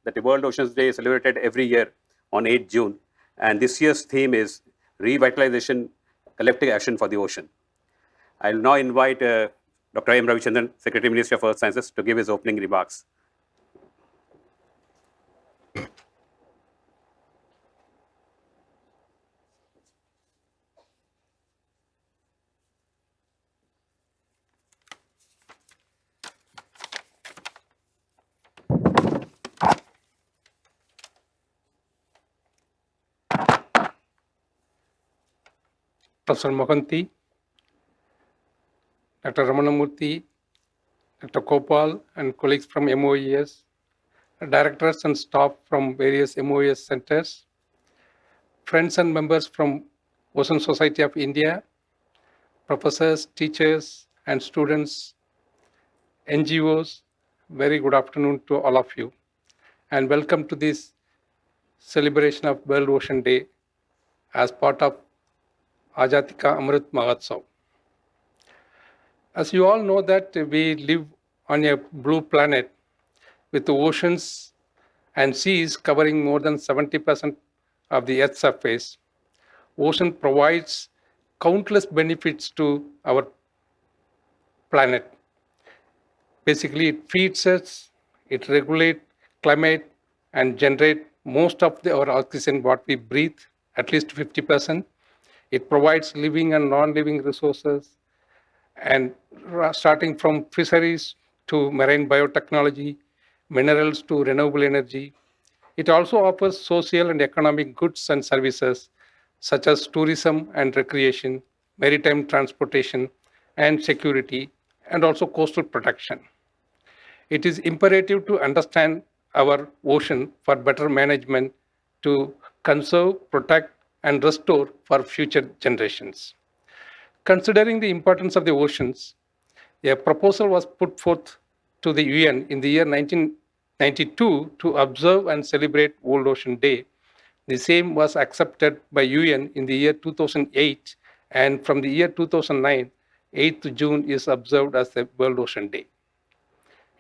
that the World Oceans Day is celebrated every year on 8th June. And this year's theme is Revitalization, Collective Action for the Ocean. I'll now invite Dr. M Ravichandran, Secretary Ministry of Earth Sciences, to give his opening remarks. Professor Mohanty, Dr. Ramanamurthy, Dr. Gopal, and colleagues from MoES, directors and staff from various MoES centers, friends and members from Ocean Society of India, professors, teachers, and students, NGOs, very good afternoon to all of you, and welcome to this celebration of World Ocean Day as part of Azadi Ka Amrit Mahotsav. As you all know that we live on a blue planet with the oceans and seas covering more than 70% of the Earth's surface. Ocean provides countless benefits to our planet. Basically, it feeds us, it regulates climate, and generates most of our oxygen what we breathe, at least 50%. It provides living and non-living resources, and starting from fisheries to marine biotechnology, minerals to renewable energy. It also offers social and economic goods and services such as tourism and recreation, maritime transportation and security, and also coastal protection. It is imperative to understand our ocean for better management to conserve, protect, and restore for future generations. Considering the importance of the oceans, a proposal was put forth to the UN in the year 1992 to observe and celebrate World Ocean Day. The same was accepted by UN in the year 2008, and from the year 2009, 8th June is observed as the World Ocean Day.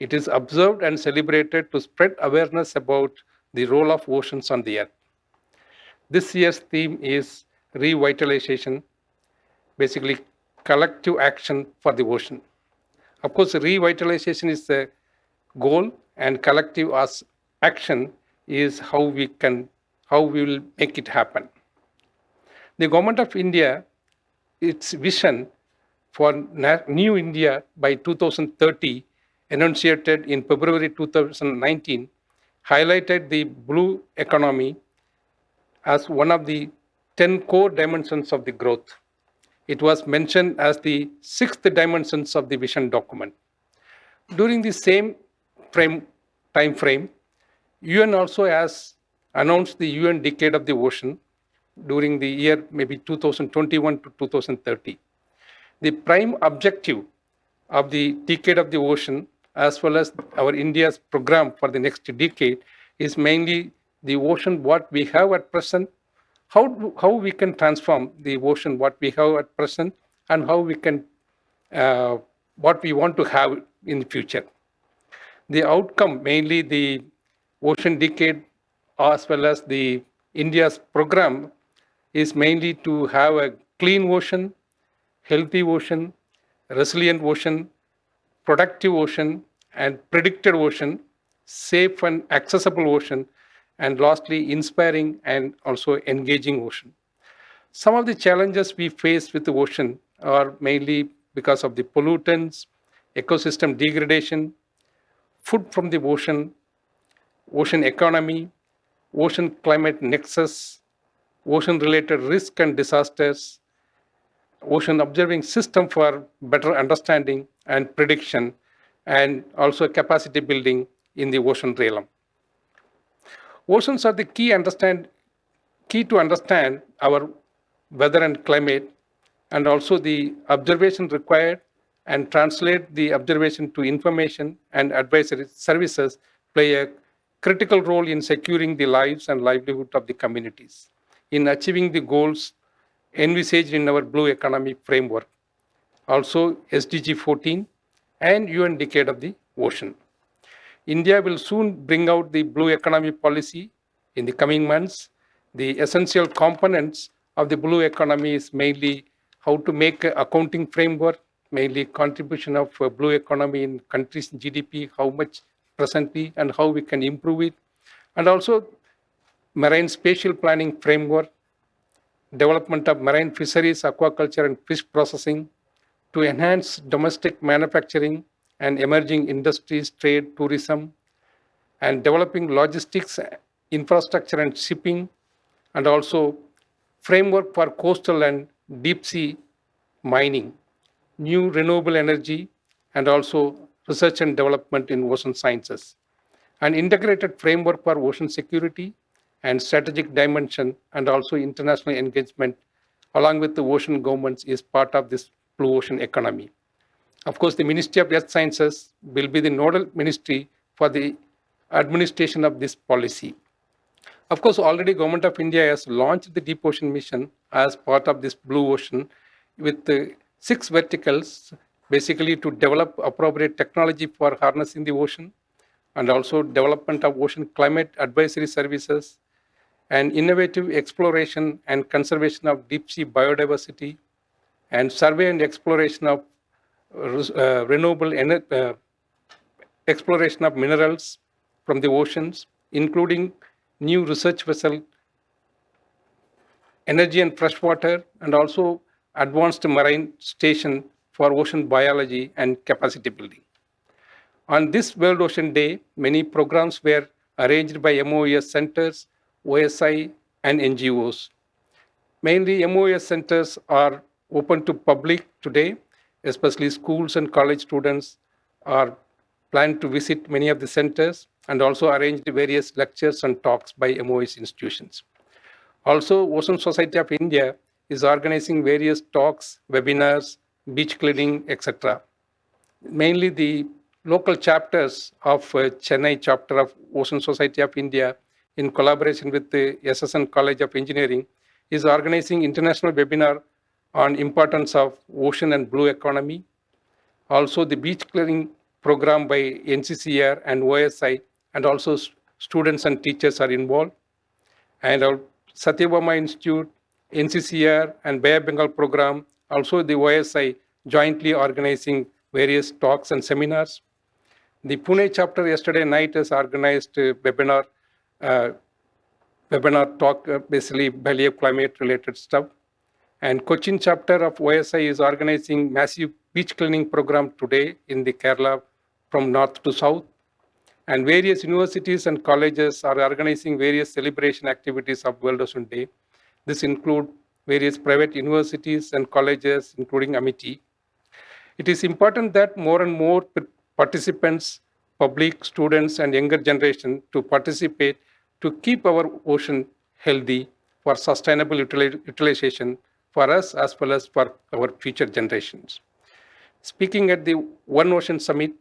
It is observed and celebrated to spread awareness about the role of oceans on the Earth. This year's theme is revitalization, basically collective action for the ocean. Of course, revitalization is the goal, and collective as action is how we will make it happen. The government of India, its vision for New India by 2030, enunciated in February 2019, highlighted the blue economy as one of the 10 core dimensions of the growth. It was mentioned as the 6th dimensions of the vision document. During the same time frame, UN also has announced the UN Decade of the Ocean during the year maybe 2021 to 2030. The prime objective of the Decade of the Ocean, as well as our India's program for the next decade, is mainly the ocean what we have at present, how we can transform the ocean what we have at present, and how we can what we want to have in the future. The outcome, mainly the Ocean Decade, as well as the India's program, is mainly to have a clean ocean, healthy ocean, resilient ocean, productive ocean, and predicted ocean, safe and accessible ocean, and lastly, inspiring and also engaging ocean. Some of the challenges we face with the ocean are mainly because of the pollutants, ecosystem degradation, food from the ocean, ocean economy, ocean climate nexus, ocean-related risk and disasters, ocean observing system for better understanding and prediction, and also capacity building in the ocean realm. Oceans are the key to understand our weather and climate, and also the observation required and translate the observation to information and advisory services play a critical role in securing the lives and livelihood of the communities in achieving the goals envisaged in our Blue Economy Framework, also SDG 14 and UN Decade of the Ocean. India will soon bring out the blue economy policy in the coming months. The essential components of the blue economy is mainly how to make an accounting framework, mainly contribution of blue economy in countries' GDP, how much presently and how we can improve it, and also marine spatial planning framework, development of marine fisheries, aquaculture, and fish processing to enhance domestic manufacturing and emerging industries, trade, tourism, and developing logistics, infrastructure, and shipping, and also framework for coastal and deep sea mining, new renewable energy, and also research and development in ocean sciences. An integrated framework for ocean security and strategic dimension and also international engagement along with the ocean governments is part of this blue ocean economy. Of course, the Ministry of Earth Sciences will be the nodal ministry for the administration of this policy. Of course, already Government of India has launched the Deep Ocean Mission as part of this blue ocean with 6 verticals, basically to develop appropriate technology for harnessing the ocean, and also development of ocean climate advisory services, and innovative exploration and conservation of deep sea biodiversity, and survey and exploration of renewable exploration of minerals from the oceans, including new research vessel, energy and freshwater, and also advanced marine station for ocean biology and capacity building. On this World Ocean Day, many programs were arranged by MoES centers, OSI, and NGOs. Mainly, MoES centers are open to public today, especially schools and college students are planned to visit many of the centers and also arranged various lectures and talks by MoES institutions. Also, Ocean Society of India is organizing various talks, webinars, beach cleaning, etc. Mainly the local chapters of Chennai chapter of Ocean Society of India in collaboration with the SSN College of Engineering is organizing international webinar on importance of ocean and blue economy. Also the beach cleaning program by NCCR and OSI, and also students and teachers are involved. And our Satyabama Institute, NCCR and Bay of Bengal program, also the OSI jointly organizing various talks and seminars. The Pune chapter yesterday night has organized a webinar talk, basically value climate related stuff. And Cochin chapter of OSI is organizing massive beach cleaning program today in the Kerala from north to south. And various universities and colleges are organizing various celebration activities of World Ocean Day. This include various private universities and colleges, including Amity. It is important that more and more participants, public, students, and younger generation to participate to keep our ocean healthy for sustainable utilization for us as well as for our future generations. Speaking at the One Ocean Summit,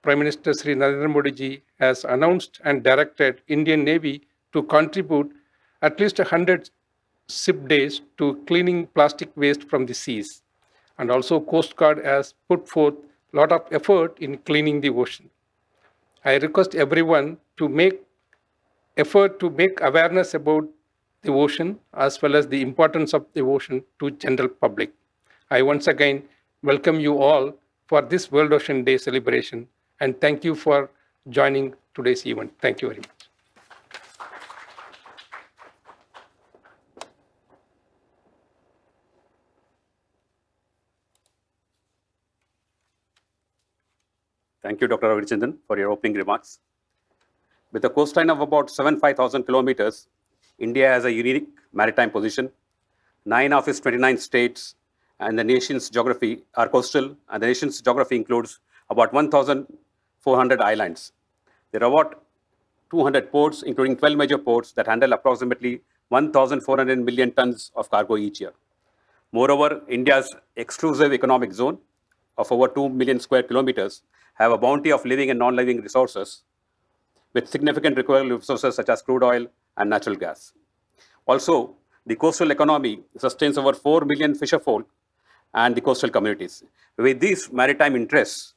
Prime Minister Sri Narendra Modi ji has announced and directed Indian Navy to contribute at least 100 ship days to cleaning plastic waste from the seas. And also Coast Guard has put forth a lot of effort in cleaning the ocean. I request everyone to make effort to make awareness about the ocean as well as the importance of the ocean to general public. I once again welcome you all for this World Ocean Day celebration and thank you for joining today's event. Thank you very much. Thank you, Dr. Ravichandran, for your opening remarks. With a coastline of about 75,000 kilometers, India has a unique maritime position. 9 of its 29 states and the nation's geography are coastal, and the nation's geography includes about 1,400 islands. There are about 200 ports, including 12 major ports that handle approximately 1,400 million tons of cargo each year. Moreover, India's exclusive economic zone of over 2 million square kilometers have a bounty of living and non-living resources with significant recoverable resources such as crude oil and natural gas. Also, the coastal economy sustains over 4 million fisherfolk and the coastal communities. With these maritime interests,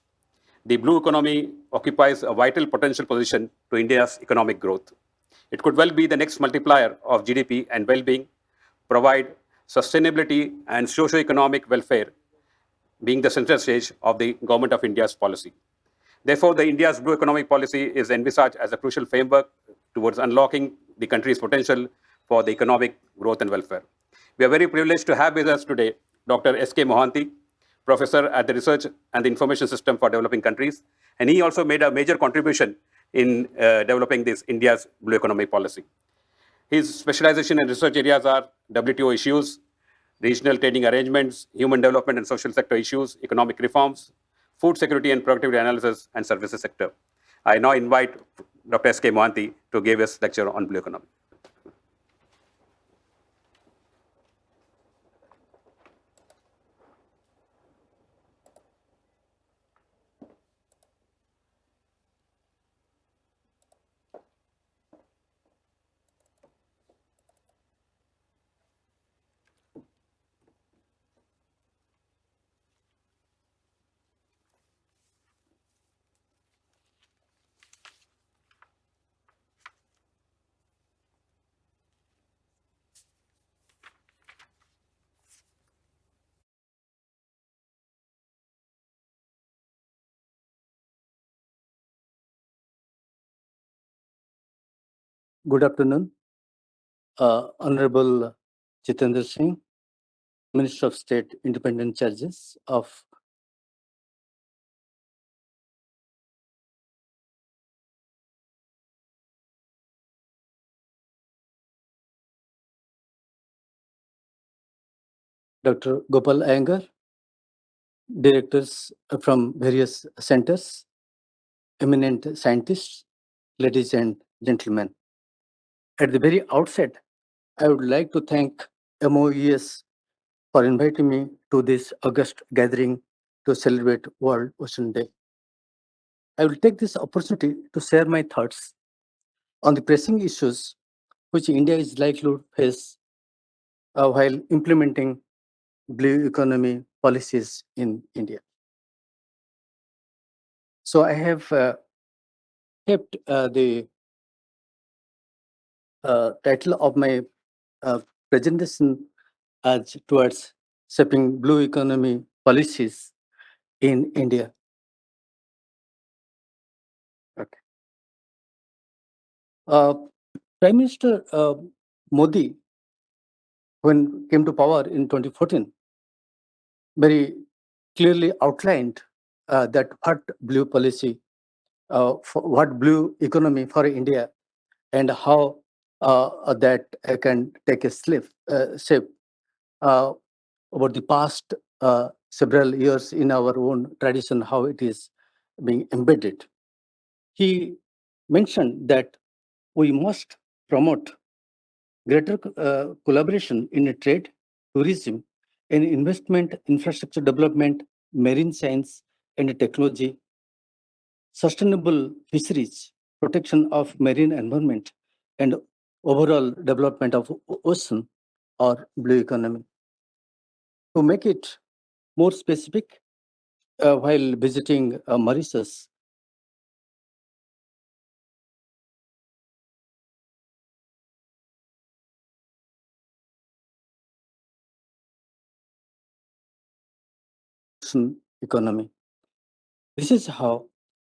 the blue economy occupies a vital potential position to India's economic growth. It could well be the next multiplier of GDP and well-being, provide sustainability and socio-economic welfare, being the central stage of the Government of India's policy. Therefore, the India's blue economic policy is envisaged as a crucial framework towards unlocking the country's potential for the economic growth and welfare. We are very privileged to have with us today Dr. S K Mohanty, professor at the Research and the Information System for Developing Countries, and he also made a major contribution in developing this India's blue economic policy. His specialization and research areas are WTO issues, regional trading arrangements, human development and social sector issues, economic reforms, food security and productivity analysis, and services sector. I now invite Dr. S K Mohanty to give his lecture on blue economy. Good afternoon, Honorable Jitendra Singh, Minister of State, Independent Charges of Dr. Gopal Iyengar, directors from various centers, eminent scientists, ladies and gentlemen. At the very outset, I would like to thank MoES for inviting me to this August gathering to celebrate World Ocean Day. I will take this opportunity to share my thoughts on the pressing issues which India is likely to face while implementing blue economy policies in India. So I have kept the title of my presentation as towards shaping blue economy policies in India. Okay. Prime Minister Modi, when came to power in 2014, very clearly outlined that what blue policy, what blue economy for India, and how that can take a shape over the past several years in our own tradition, how it is being embedded. He mentioned that we must promote greater collaboration in trade, tourism, and investment, infrastructure development, marine science and technology, sustainable fisheries, protection of marine environment, and overall development of ocean or blue economy. To make it more specific, while visiting Mauritius, ocean economy. This is how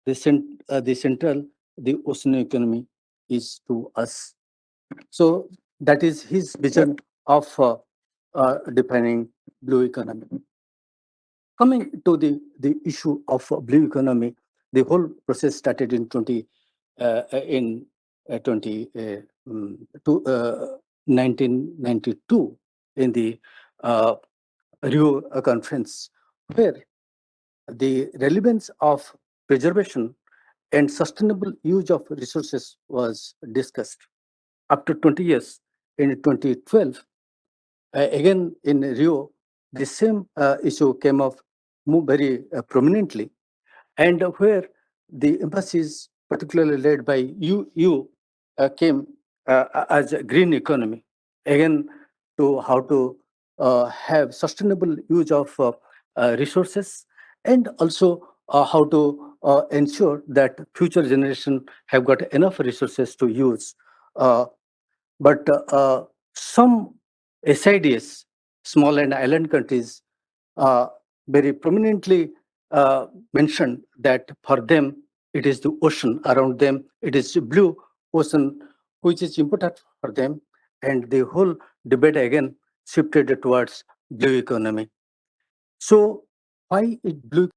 the central the ocean economy is to us. So that is his vision of defining blue economy. Coming to the issue of blue economy, the whole process started in 1992 in the Rio conference, where the relevance of preservation and sustainable use of resources was discussed. After 20 years, in 2012, again in Rio, the same issue came up very prominently, and where the emphasis, particularly led by you came as a green economy, again to how to have sustainable use of resources, and also how to ensure that future generation have got enough resources to use. But some SIDs, small and island countries, very prominently mentioned that for them it is the ocean around them, it is the blue ocean which is important for them, and the whole debate again shifted towards blue economy. So why is blue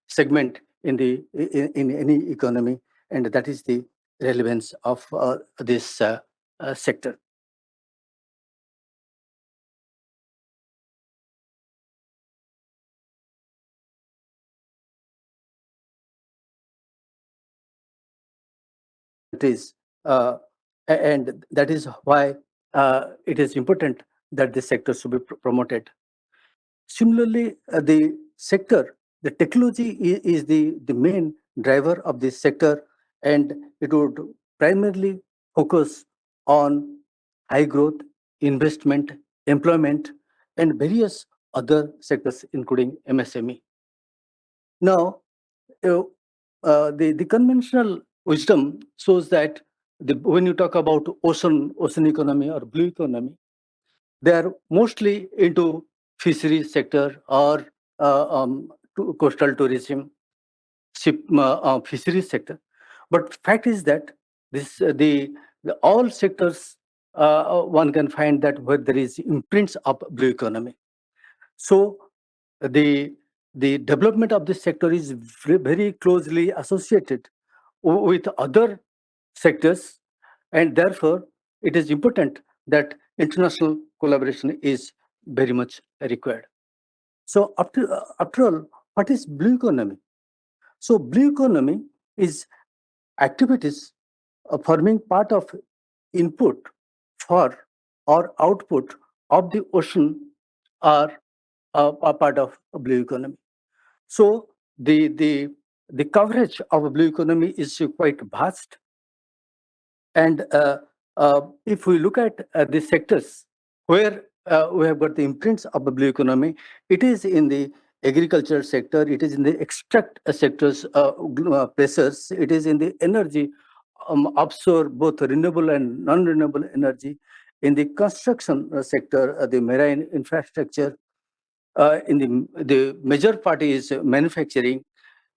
segment in the in any economy, and that is the relevance of this sector. It is, and that is why it is important that this sector should be promoted. Similarly, the sector, the technology is the main driver of this sector, and it would primarily focus on high growth, investment, employment, and various other sectors, including MSME. Now, uh, the conventional wisdom shows that when you talk about ocean economy or blue economy, they are mostly into fisheries sector or coastal tourism, fisheries sector. But fact is that this the all sectors one can find that where there is imprints of blue economy. So the the development of this sector is very closely associated with other sectors, and therefore it is important that international collaboration is very much required. So after all, what is blue economy? So blue economy is activities forming part of input for or output of the ocean are a part of a blue economy. So the coverage of a blue economy is quite vast, and if we look at the sectors where we have got the imprints of the blue economy, it is in the agricultural sector, it is in the extract sectors, pressures, it is in the energy, offshore, both renewable and non-renewable energy, in the construction sector, the marine infrastructure, in the major part is manufacturing,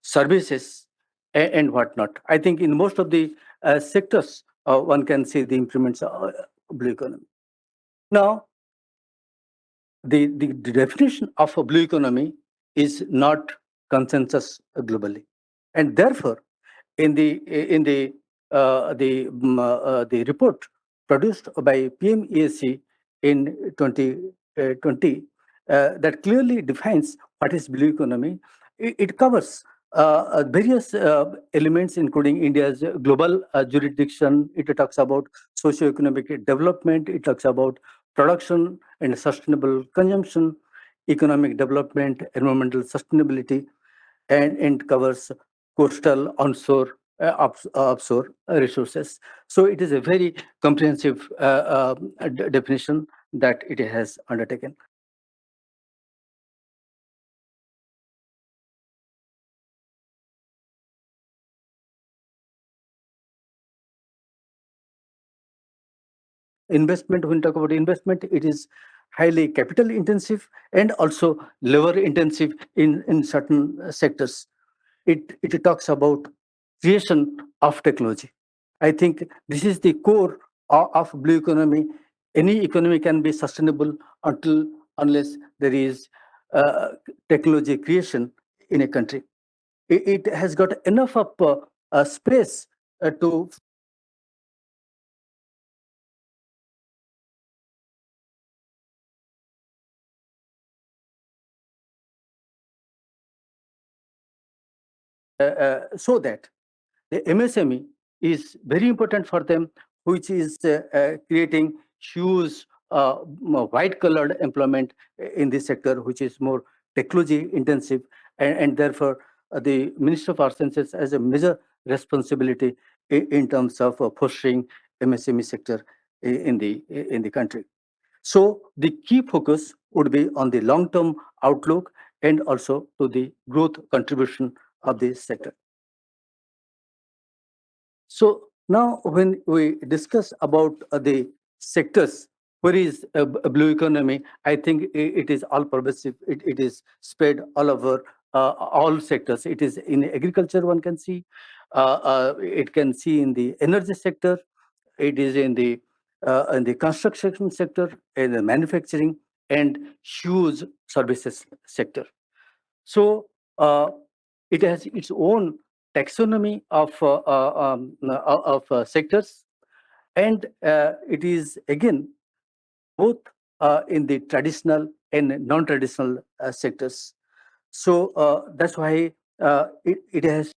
services, and whatnot. I think in most of the sectors, one can see the improvements of blue economy. Now, the definition of a blue economy is not consensus globally, and therefore, in the report produced by PMESC in 2020 that clearly defines what is blue economy. It covers various elements, including India's global jurisdiction. It talks about socio-economic development. It talks about production and sustainable consumption, economic development, environmental sustainability, and covers coastal, onshore, offshore resources. So it is a very comprehensive definition that it has undertaken. Investment, when we talk about investment, it is highly capital intensive and also labor intensive in certain sectors. It talks about creation of technology. I think this is the core of blue economy. Any economy can be sustainable unless there is technology creation in a country. It has got enough of space to so that the MSME is very important for them, which is creating huge white-collared employment in this sector, which is more technology intensive, and therefore the Minister of Earth Sciences as a major responsibility in terms of fostering MSME sector in the country. So the key focus would be on the long-term outlook and also to the growth contribution of this sector. So now when we discuss about the sectors, where is a blue economy, I think it is all pervasive. It is spread all over all sectors. It is in agriculture, one can see. It can see in the energy sector. It is in the construction sector, in the manufacturing, and huge services sector. So it has its own taxonomy of sectors, and it is again both in the traditional and non-traditional sectors. So that's why it has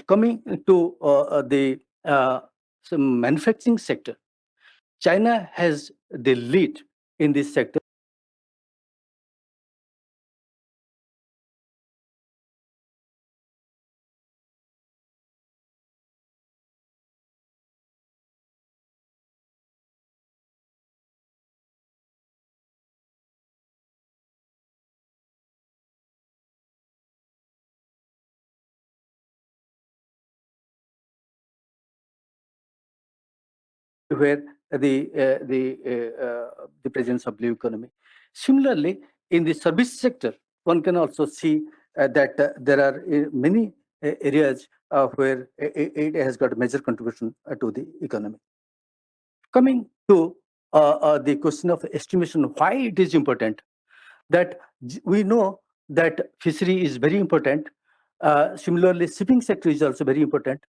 coming to the some manufacturing sector. China has the lead in this sector. Where the presence of blue economy. Similarly, in the service sector, one can also see that there are many areas where it has got a major contribution to the economy. Coming to the question of estimation, why it is important, that we know that fishery is very important. Similarly, shipping sector is also very important.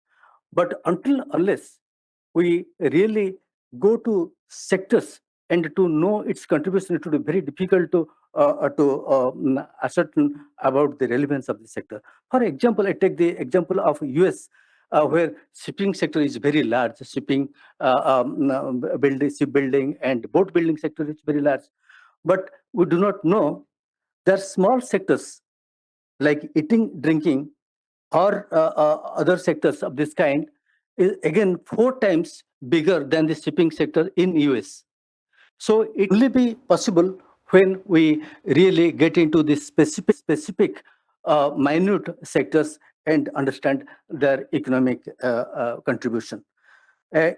But unless we really go to sectors and to know its contribution, it would be very difficult to ascertain about the relevance of the sector. For example, I take the example of US, where shipping sector is very large. Shipping, shipbuilding, and boat building sector is very large. But we do not know there are small sectors like eating, drinking, or other sectors of this kind is again 4 times bigger than the shipping sector in US. So it will only be possible when we really get into the specific minute sectors and understand their economic contribution.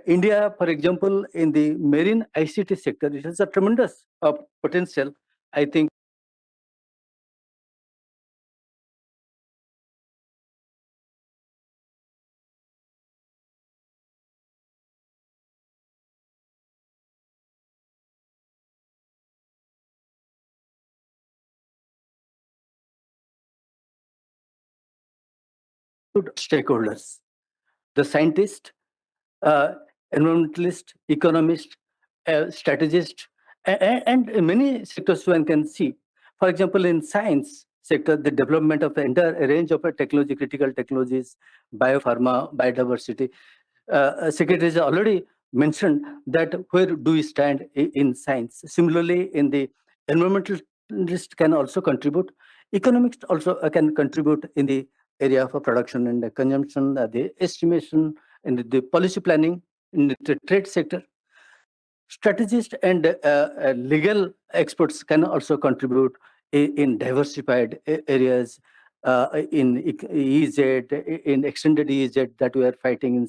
India, for example, in the marine ICT sector, it has a tremendous potential. I think stakeholders, the scientists, uh, environmentalist, economist, strategist, and many sectors one can see. For example, in science sector, the development of the entire range of technology, critical technologies, biopharma, biodiversity. Secretary has already mentioned that where do we stand in science. Similarly, in the environmentalist can also contribute. Economics also can contribute in the area of production and consumption, the estimation, and the policy planning in the trade sector. Strategists and legal experts can also contribute in diversified areas, in EZ, in extended EZ that we are fighting in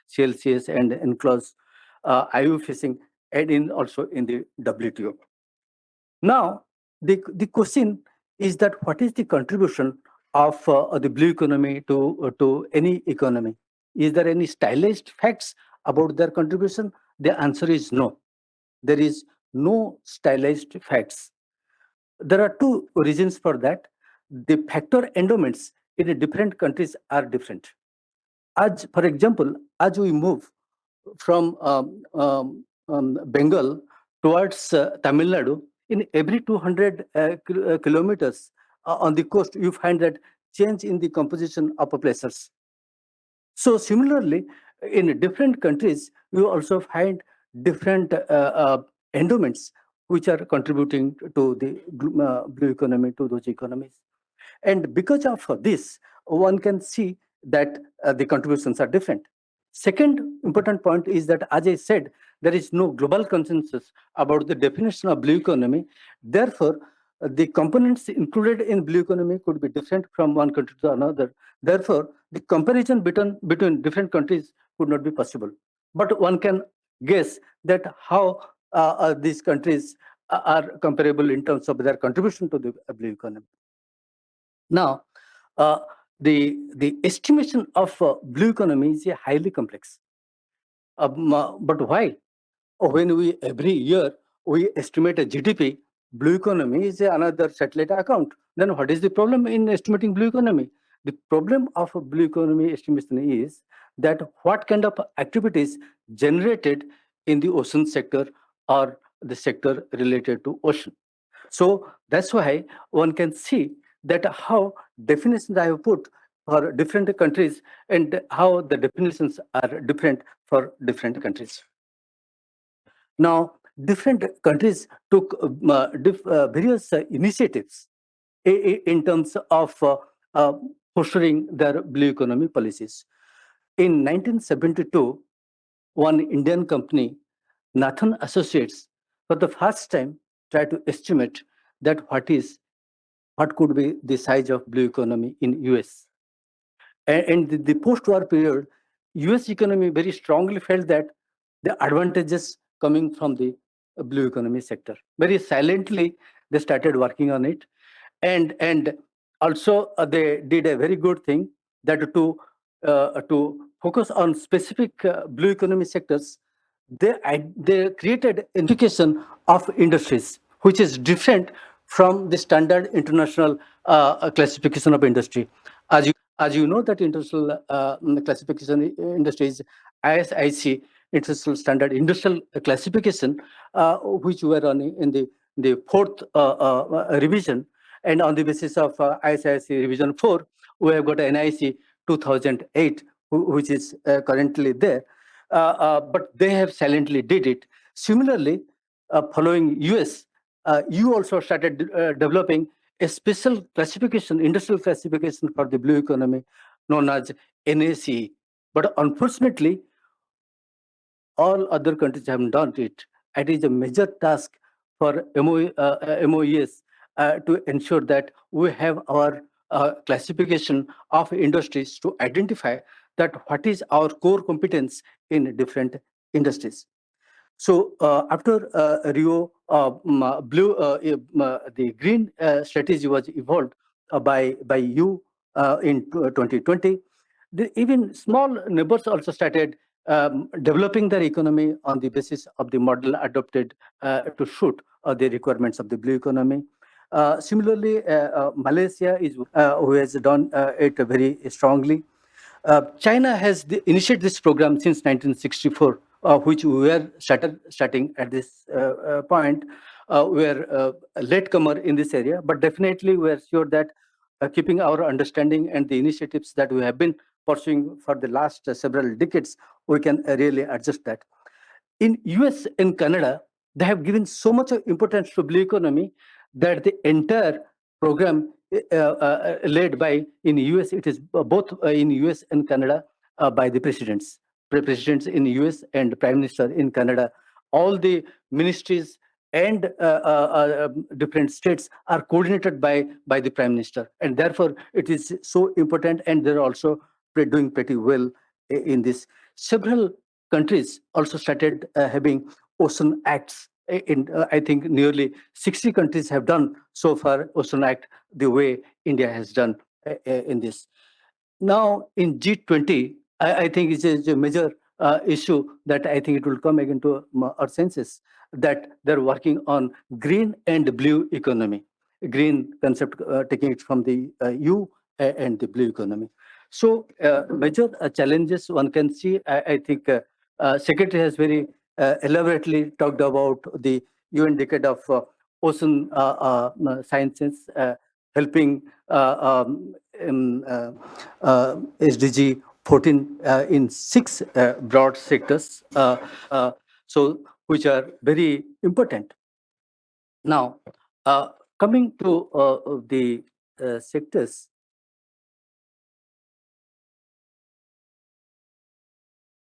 CLCS and enclosed IU fishing, and in also in the WTO. Now, the question is that what is the contribution of the blue economy to any economy? Is there any stylized facts about their contribution? The answer is no. There is no stylized facts. There are 2 reasons for that. The factor endowments in the different countries are different. As, for example, as we move from Bengal towards Tamil Nadu, in every 200 kilometers on the coast, you find that change in the composition of places. So similarly, in different countries, you also find different endowments which are contributing to the blue economy, to those economies. And because of this, one can see that the contributions are different. Second important point is that, as I said, there is no global consensus about the definition of blue economy. Therefore, the components included in blue economy could be different from one country to another. Therefore, the comparison between different countries could not be possible. But one can guess that how these countries are comparable in terms of their contribution to the blue economy. Now, the estimation of blue economy is highly complex. But why? When we every year we estimate a GDP, blue economy is another satellite account. Then what is the problem in estimating blue economy? The problem of a blue economy estimation is that what kind of activities generated in the ocean sector or the sector related to ocean. So that's why one can see that how definitions I have put for different countries and how the definitions are different for different countries. Now, different countries took various initiatives in terms of fostering their blue economy policies. In 1972, one Indian company, Nathan Associates, for the first time tried to estimate that what could be the size of blue economy in US. And the post-war period, US economy very strongly felt that the advantages coming from the blue economy sector. Very silently, they started working on it. And also they did a very good thing, that to focus on specific blue economy sectors, they created indication of industries, which is different from the standard international classification of industry. As you know, that international classification industry is ISIC, International Standard Industrial Classification, which were on in the fourth revision. And on the basis of ISIC revision 4, we have got NIC 2008, which is currently there. But they have silently did it. Similarly, following US, you also started developing a special classification, industrial classification for the blue economy known as NACE. But unfortunately, all other countries haven't done it. It is a major task for MoES to ensure that we have our classification of industries to identify that what is our core competence in different industries. So after Rio, the green strategy was evolved by you in 2020. Even small neighbors also started developing their economy on the basis of the model adopted to suit the requirements of the blue economy. Similarly, Malaysia is who has done it very strongly. China has initiated this program since 1964, which we were starting at this point. We are a latecomer in this area, but definitely we are sure that keeping our understanding and the initiatives that we have been pursuing for the last several decades, we can really adjust that. In US and Canada, they have given so much importance to blue economy that the entire program led by in US, it is both in US and Canada by the presidents in US and Prime Minister in Canada. All the ministries and different states are coordinated by the Prime Minister, and therefore it is so important, and they're also doing pretty well in this. Several countries also started having ocean acts. I think nearly 60 countries have done so far Ocean Act the way India has done in this. Now in G20, I think it's a major issue that I think it will come again to our senses, that they're working on green and blue economy. Green concept taking it from the U and the blue economy. So major challenges one can see. I think Secretary has very elaborately talked about the UN decade of ocean sciences, helping SDG 14 in 6 broad sectors, so which are very important. Now, coming to the sectors,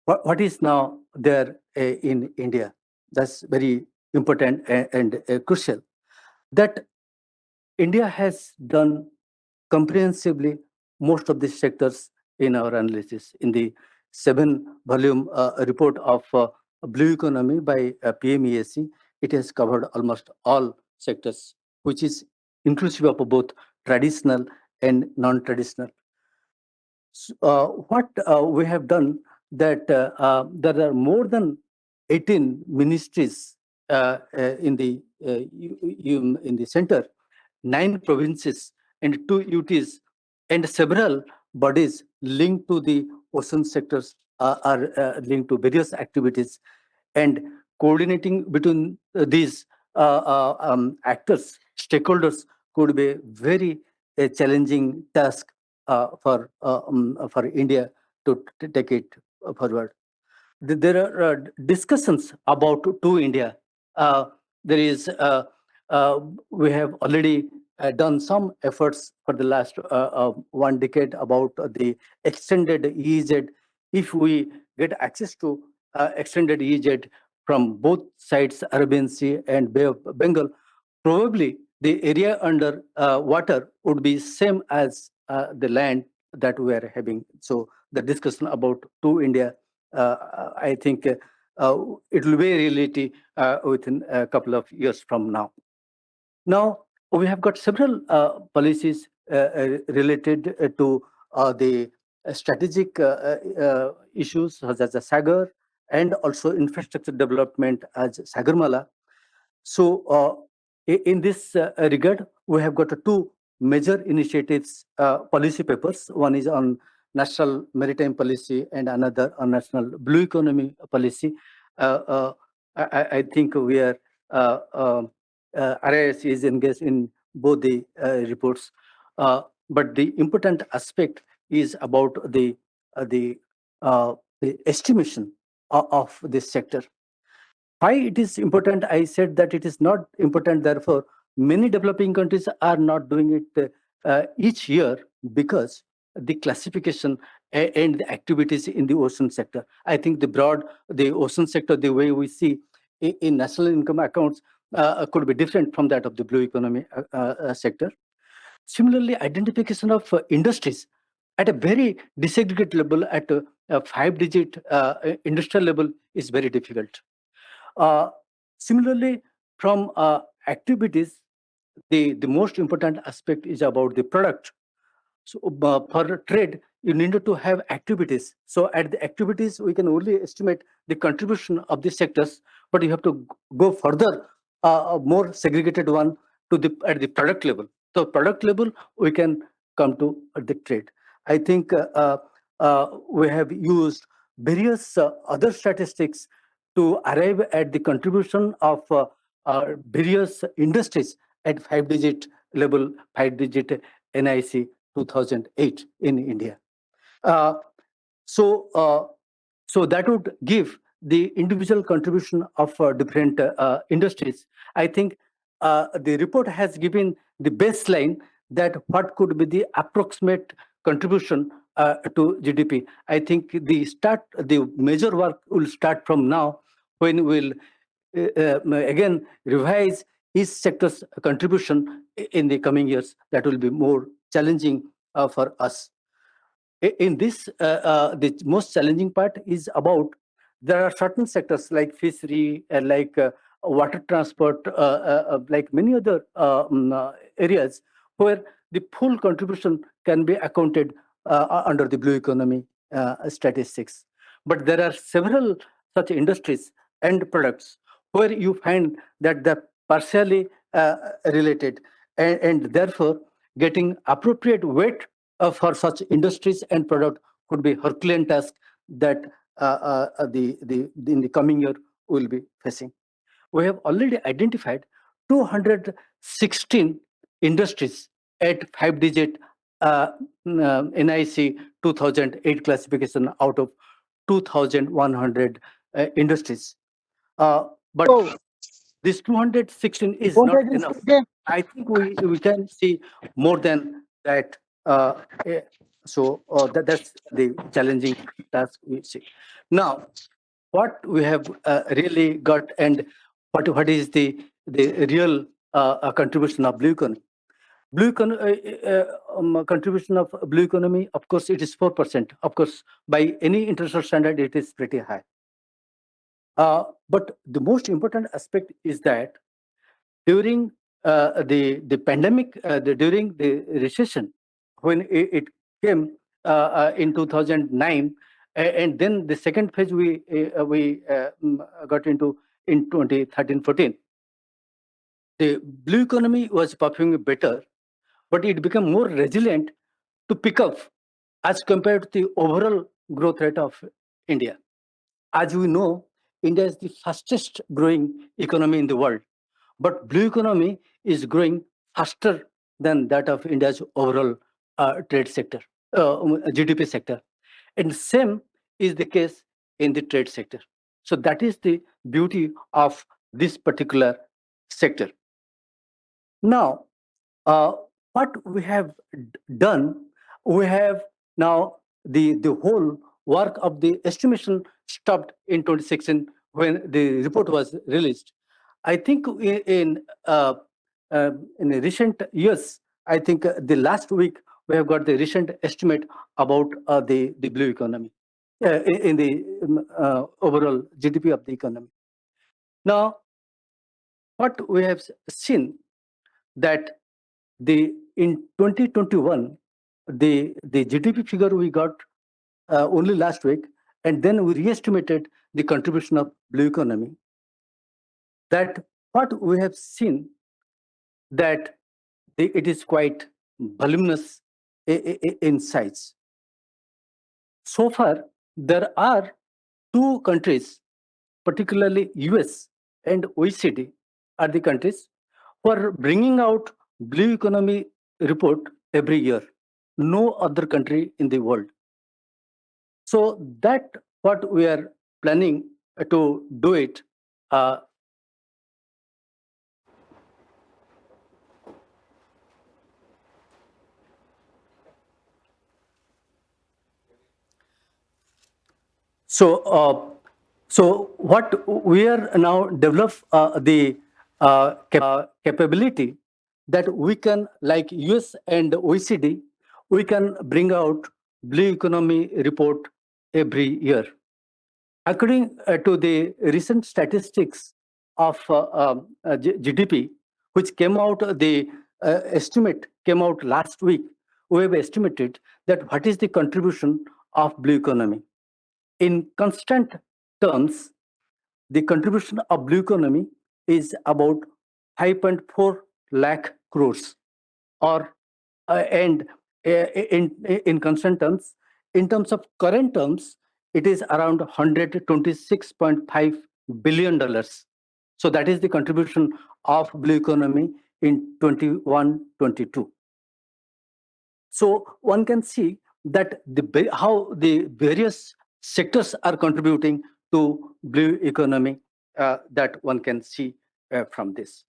what is now there in India? That's very important and crucial. That India has done comprehensively most of these sectors in our analysis. In the 7-volume report of Blue Economy by PMEAC, it has covered almost all sectors, which is inclusive of both traditional and non-traditional. What we have done, that there are more than 18 ministries in the in the center, 9 provinces and 2 UTs, and several bodies linked to the ocean sectors are linked to various activities, and coordinating between these actors, stakeholders, could be very challenging task for India to take it forward. There are discussions about to India. There is we have already done some efforts for the last 1 decade about the extended EEZ. If we get access to extended EEZ from both sides, Arabian Sea and Bay of Bengal, probably the area under water would be same as the land that we are having. So the discussion about to India, I think it will be a reality within a couple of years from now. Now, we have got several policies related to the strategic issues such as the Sagar, and also infrastructure development as Sagarmala. So, in this regard, we have got 2 major initiatives, policy papers. One is on national maritime policy and another on national blue economy policy. I think we are RIS is engaged in both the reports, but the important aspect is about the estimation of this sector. Why it is important? I said that it is not important, therefore many developing countries are not doing it each year, because the classification and the activities in the ocean sector. I think the ocean sector, the way we see in national income accounts, could be different from that of the blue economy sector. Similarly, identification of industries at a very disaggregated level, at a 5-digit industrial level, is very difficult. Similarly, from activities, the most important aspect is about the product. So for trade, you need to have activities. So at the activities, we can only estimate the contribution of the sectors, but you have to go further, a more segregated one at the product level. So product level, we can come to the trade. I think we have used various other statistics to arrive at the contribution of various industries at 5-digit level, 5-digit NIC 2008 in India. So that would give the individual contribution of different industries. I think the report has given the baseline that what could be the approximate contribution to GDP. I think the major work will start from now, when we'll again revise each sector's contribution in the coming years. That will be more challenging for us. In this, the most challenging part is about, there are certain sectors like fishery, like water transport, like many other areas, where the full contribution can be accounted under the blue economy statistics. But there are several such industries and products where you find that they're partially related, and therefore getting appropriate weight for such industries and product could be Herculean task that in the coming year we'll be facing. We have already identified 216 industries at 5-digit NIC 2008 classification out of 2,100 industries. But this 216 is not enough. I think we can see more than that. That's the challenging task we see. Now, what we have really got, and what is the real contribution of blue economy? Contribution of blue economy, of course, it is 4%. Of course, by any international standard, it is pretty high. But the most important aspect is that during the pandemic, during the recession, when it came in 2009, and then the second phase we got into in 2013-14, the blue economy was performing better, but it became more resilient to pick up as compared to the overall growth rate of India. As we know, India is the fastest growing economy in the world, but blue economy is growing faster than that of India's overall trade sector, GDP sector. And same is the case in the trade sector. So that is the beauty of this particular sector. Now, what we have done, we have now the whole work of the estimation stopped in 2016 when the report was released. I think in recent years, I think the last week we have got the recent estimate about the blue economy in the overall GDP of the economy. Now, what we have seen that in 2021, the GDP figure we got only last week, and then we re-estimated the contribution of blue economy. That what we have seen that it is quite voluminous in size. So far, there are two countries, particularly US and OECD, are the countries who are bringing out blue economy report every year. No other country in the world. So that what we are planning to do it. So what we are now develop the capability that we can, like US and OECD, we can bring out blue economy report every year. According to the recent statistics of GDP, which came out, the estimate came out last week, we have estimated that what is the contribution of blue economy. In constant terms, the contribution of blue economy is about 5.4 lakh crores, or and in constant terms, in terms of current terms, it is around $126.5 billion. So that is the contribution of blue economy in 21-22. So one can see that how the various sectors are contributing to blue economy that one can see from this.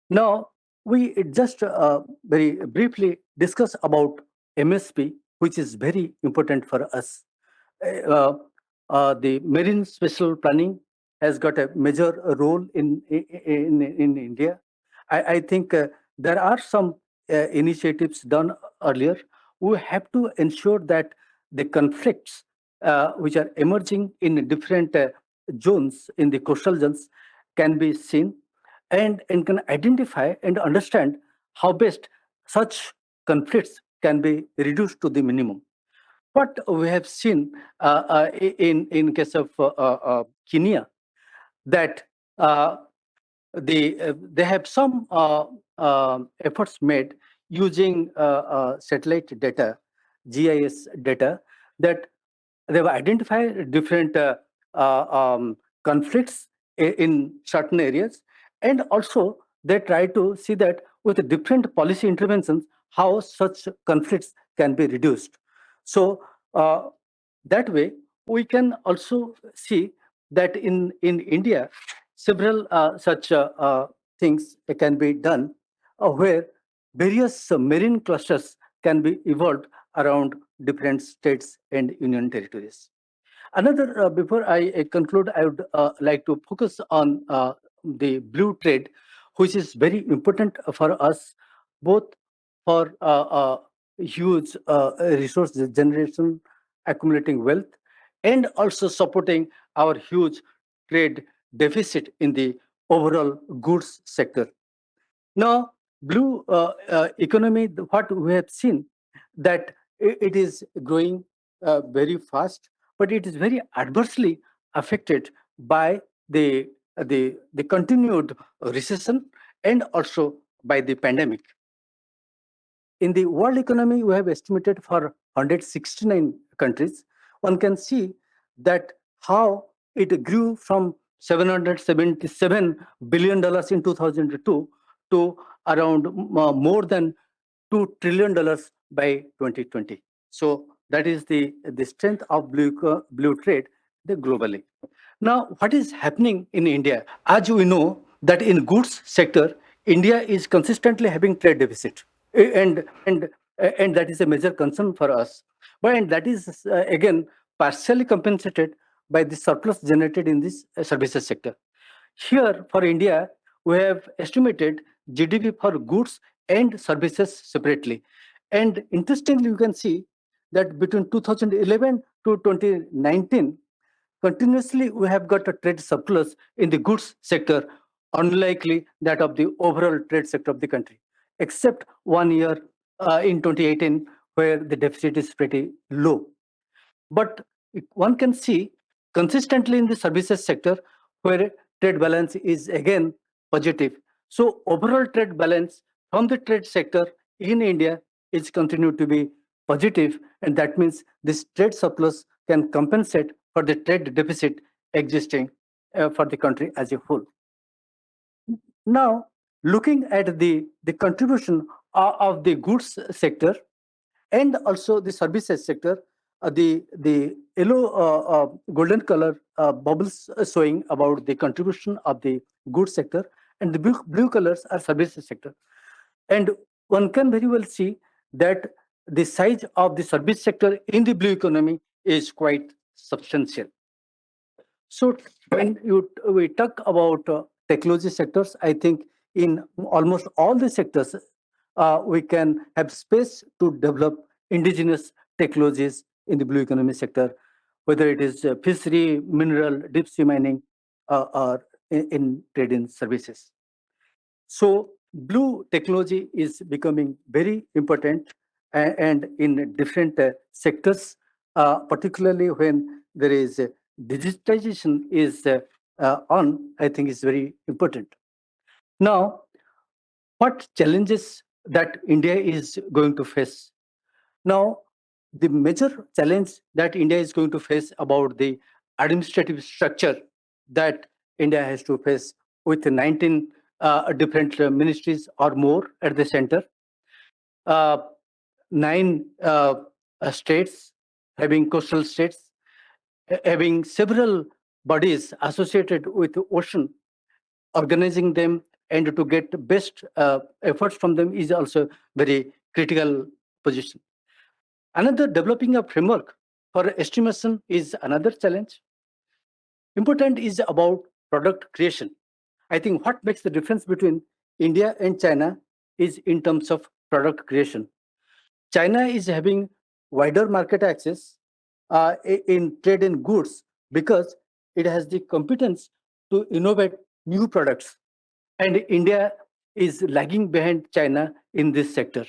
Now, we just very briefly discuss about MSP, which is very important for us. The marine special planning has got a major role in India. I think there are some initiatives done earlier. We have to ensure that the conflicts which are emerging in different zones, in the coastal zones, can be seen and can identify and understand how best such conflicts can be reduced to the minimum. What we have seen in case of Kenya, that they have some efforts made using satellite data, GIS data, that they've identified different conflicts in certain areas, and also they try to see that with different policy interventions, how such conflicts can be reduced. So that way, we can also see that in India, several such things can be done where various marine clusters can be evolved around different states and union territories. Another, before I conclude, I would like to focus on the blue trade, which is very important for us, both for huge resource generation, accumulating wealth, and also supporting our huge trade deficit in the overall goods sector. Now, blue economy, what we have seen that it is growing very fast, but it is very adversely affected by the continued recession and also by the pandemic. In the world economy, we have estimated for 169 countries. One can see that how it grew from $777 billion in 2002 to around more than $2 trillion by 2020. So that is the strength of blue trade globally. Now, what is happening in India? As we know that in goods sector, India is consistently having trade deficit, and that is a major concern for us. But and that is again partially compensated by the surplus generated in this services sector. Here for India, we have estimated GDP for goods and services separately. And interestingly, you can see that between 2011 to 2019, continuously we have got a trade surplus in the goods sector, unlikely that of the overall trade sector of the country, except 1 year in 2018, where the deficit is pretty low. But one can see consistently in the services sector where trade balance is again positive. So overall trade balance from the trade sector in India is continued to be positive, and that means this trade surplus can compensate for the trade deficit existing for the country as a whole. Now, looking at the contribution of the goods sector and also the services sector, the yellow golden color bubbles showing about the contribution of the goods sector, and the blue colors are services sector. And one can very well see that the size of the service sector in the blue economy is quite substantial. So when we talk about technology sectors, I think in almost all the sectors, we can have space to develop indigenous technologies in the blue economy sector, whether it is fishery, mineral, deep sea mining, or in trade in services. So blue technology is becoming very important and in different sectors, particularly when there is digitization is on, I think is very important. Now, what challenges that India is going to face? Now, the major challenge that India is going to face about the administrative structure that India has to face with 19 different ministries or more at the center, 9 states, having coastal states, having several bodies associated with the ocean, organizing them and to get best efforts from them is also very critical position. Another, developing a framework for estimation is another challenge. Important is about product creation. I think what makes the difference between India and China is in terms of product creation. China is having wider market access in trade in goods because it has the competence to innovate new products. And India is lagging behind China in this sector.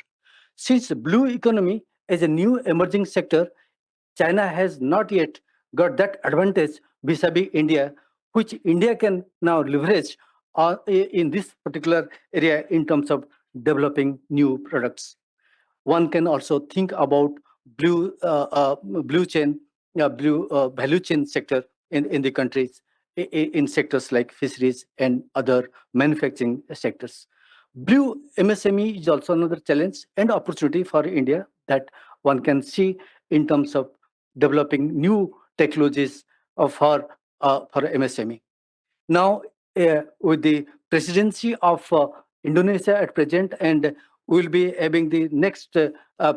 Since blue economy is a new emerging sector, China has not yet got that advantage vis-a-vis India, which India can now leverage in this particular area in terms of developing new products. One can also think about blue value chain sector in the countries in sectors like fisheries and other manufacturing sectors. Blue MSME is also another challenge and opportunity for India that one can see in terms of developing new technologies for MSME. Now, with the presidency of Indonesia at present, and we'll be having the next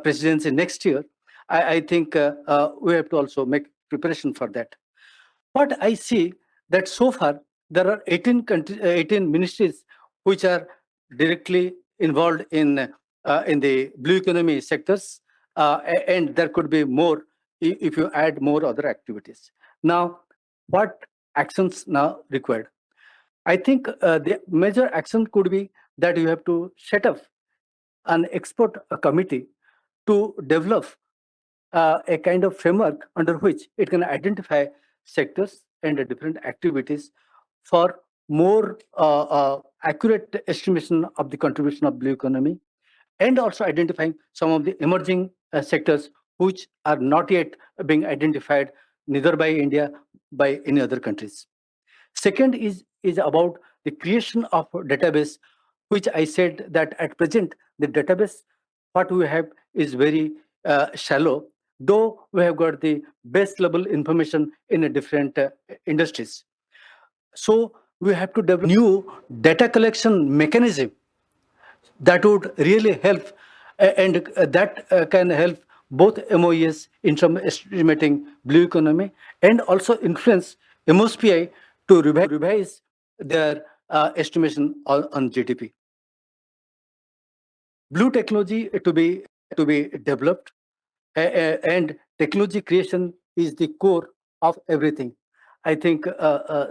presidency next year, I think we have to also make preparation for that. But I see that so far there are 18 ministries which are directly involved in the blue economy sectors, and there could be more if you add more other activities. Now, what actions now required? I think the major action could be that you have to set up an expert committee to develop a kind of framework under which it can identify sectors and different activities for more accurate estimation of the contribution of blue economy, and also identifying some of the emerging sectors which are not yet being identified neither by India by any other countries. Second is about the creation of a database, which I said that at present the database what we have is very shallow, though we have got the base level information in a different industries. So we have to develop new data collection mechanism that would really help, and that can help both MoES in terms of estimating blue economy and also influence MOSPI to revise their estimation on GDP. Blue technology to be developed, and technology creation is the core of everything. I think,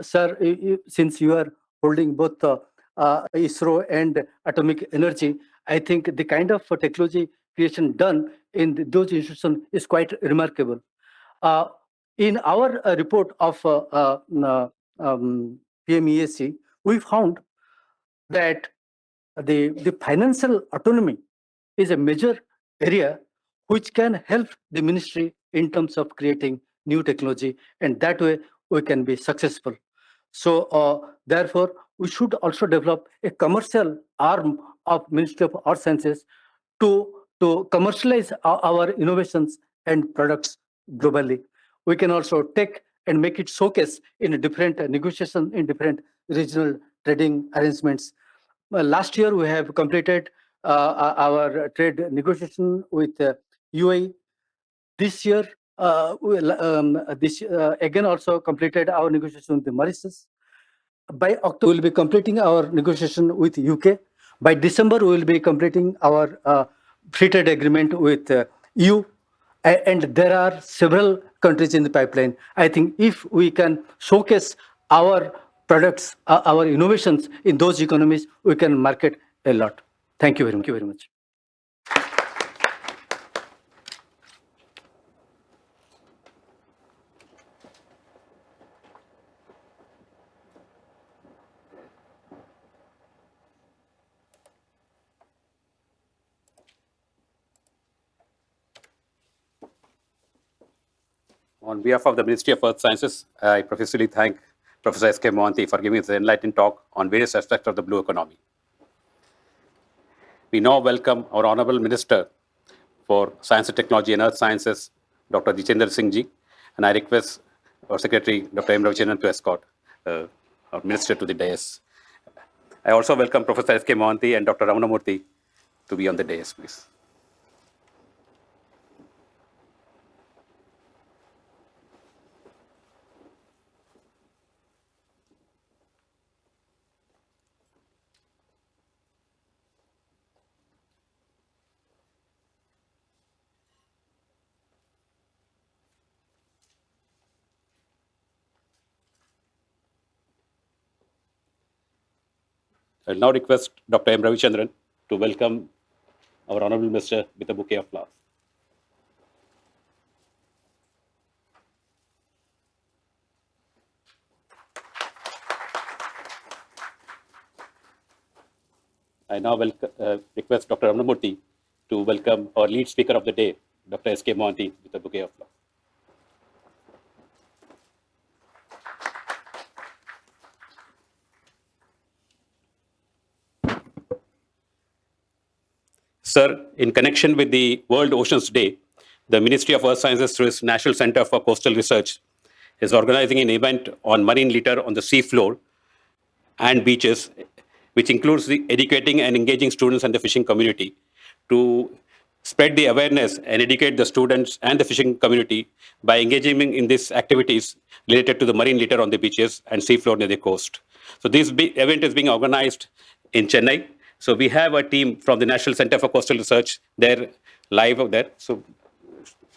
sir, since you are holding both ISRO and atomic energy, I think the kind of technology creation done in those institutions is quite remarkable. Uh, in our report of PMESC, we found that the financial autonomy is a major area which can help the ministry in terms of creating new technology, and that way we can be successful. So therefore, we should also develop a commercial arm of Ministry of Earth Sciences to commercialize our innovations and products globally. We can also take and make it showcase in a different negotiation in different regional trading arrangements. Last year, we have completed our trade negotiation with UAE. This year, again also completed our negotiation with the Mauritius. By October, we will be completing our negotiation with UK. By December, we will be completing our free trade agreement with EU. And there are several countries in the pipeline. I think if we can showcase our products, our innovations in those economies, we can market a lot. Thank you very much. On behalf of the Ministry of Earth Sciences, I profusely thank Professor S K Mohanty for giving us an enlightening talk on various aspects of the blue economy. We now welcome our Honorable Minister for Science and Technology and Earth Sciences, Dr. Jitendra Singh ji, and I request our Secretary, Dr. M Ravichandran, to escort our Minister to the dais. I also welcome Professor S K Mohanty and Dr. Ramanamurthy to be on the dais, please. I will now request Dr. M Ravichandran to welcome our Honorable Minister with a bouquet of flowers. I now request Dr. Ramanamurthy to welcome our lead speaker of the day, Dr. S K Mohanty, with a bouquet of flowers. Sir, in connection with the World Oceans Day, the Ministry of Earth Sciences through its National Center for Coastal Research is organizing an event on marine litter on the sea floor and beaches, which includes the educating and engaging students and the fishing community to spread the awareness and educate the students and the fishing community by engaging in these activities related to the marine litter on the beaches and seafloor near the coast. So this event is being organized in Chennai. So we have a team from the National Center for Coastal Research there, live out there. So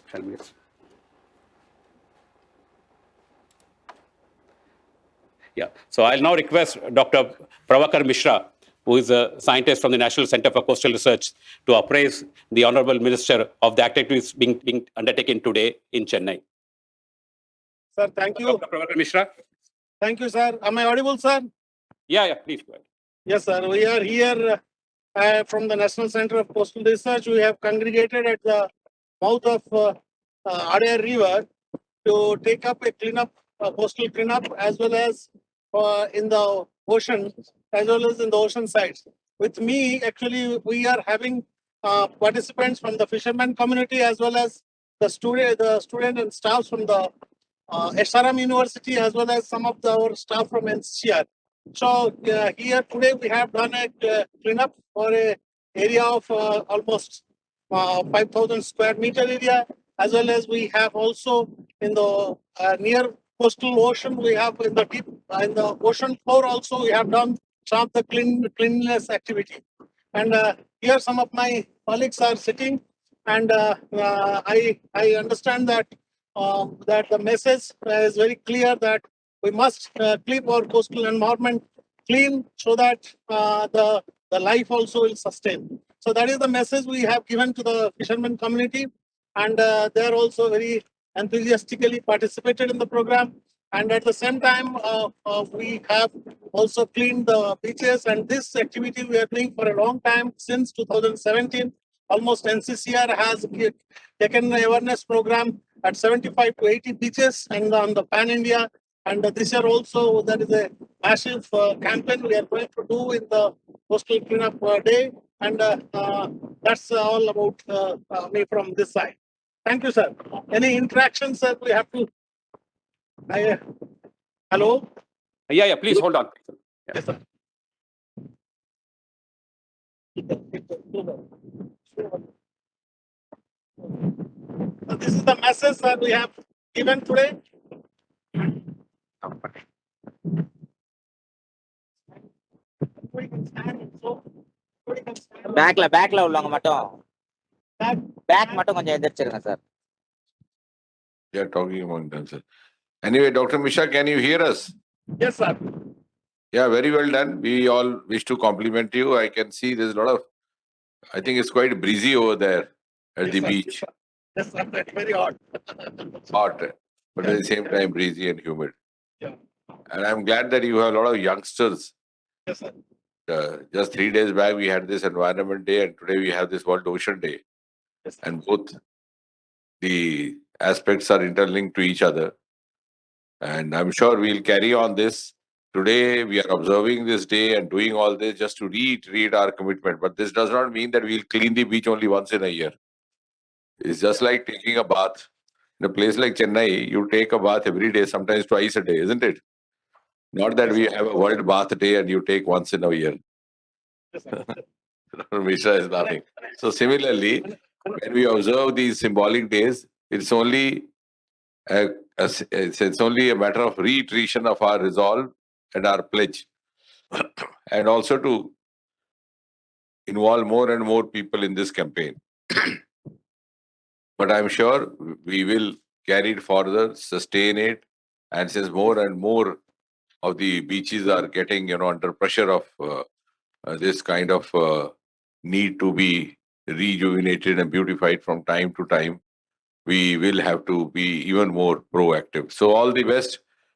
shall we? Yeah. So I'll now request Dr. Pravakar Mishra, who is a scientist from the National Center for Coastal Research, to appraise the Honorable Minister of the activities being undertaken today in Chennai. Sir, thank you. Dr. Pravakar Mishra. Thank you, sir. Am I audible, sir? Yeah, please go ahead. Yes, sir. We are here from the National Center of Coastal Research. We have congregated at the mouth of Adair River to take up a cleanup, coastal cleanup, as well as in the ocean, as well as in the ocean sides. With me, actually, we are having participants from the fishermen community, as well as the student and staff from the SRM University, as well as some of our staff from NCCR. So here today we have done a cleanup for a area of almost 5,000 square meter area, as well as we have also in the near coastal ocean, we have in the deep in the ocean floor also we have done some of the cleanliness activity. And here some of my colleagues are sitting, and I understand that that the message is very clear that we must keep our coastal environment clean so that the life also will sustain. So that is the message we have given to the fishermen community, and they are also very enthusiastically participated in the program. And at the same time, we have also cleaned the beaches, and this activity we are doing for a long time, since 2017. Almost NCCR has taken an awareness program at 75 to 80 beaches and on the pan India. And this year also there is a massive campaign we are going to do in the coastal cleanup day. And that's all about me from this side. Thank you, sir. Any interactions that we have to? Hello? Yeah, please hold on. Yes, sir. So this is the message that we have given today. பேக்ல உள்ளவங்க மட்டும் back மட்டும் கொஞ்சம் எதிர்ச்சிருங்க sir. They are talking among themselves. Anyway, Dr. Mishra, can you hear us? Yes, sir. Yeah, very well done. We all wish to compliment you. I can see there's a lot of, I think it's quite breezy over there at the beach. Yes, sir. Very hot. Hot, but at the same time breezy and humid. Yeah. And I'm glad that you have a lot of youngsters. Yes, sir. Just 3 days back, we had this Environment Day, and today we have this World Ocean Day. Yes, sir. And both the aspects are interlinked to each other. And I'm sure we'll carry on this. Today, we are observing this day and doing all this just to reiterate our commitment. But this does not mean that we'll clean the beach only once in a year. It's just like taking a bath. In a place like Chennai, you take a bath every day, sometimes twice a day, isn't it? Not that we have a World Bath Day and you take once in a year. Yes, sir. Mishra is laughing. So similarly, when we observe these symbolic days, it's only it's only a matter of reiteration of our resolve and our pledge, and also to involve more and more people in this campaign. But I'm sure we will carry it further, sustain it, and since more and more of the beaches are getting, under pressure of this kind of need to be rejuvenated and beautified from time to time, we will have to be even more proactive. So all the best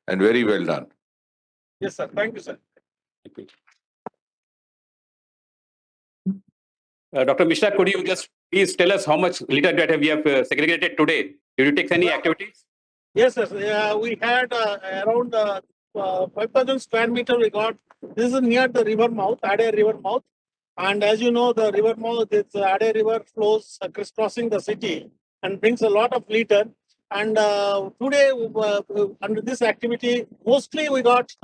and very well done. Yes, sir. Thank you, sir. Dr. Mishra, could you just please tell us how much litter data we have segregated today? Did you take any activities? Yes, sir. We had around 5,000 square meter we got. This is near the river mouth, Adair river mouth. And as you know, the river, this Ade River flows crisscrossing the city and brings a lot of litter. And today, under this activity, mostly we got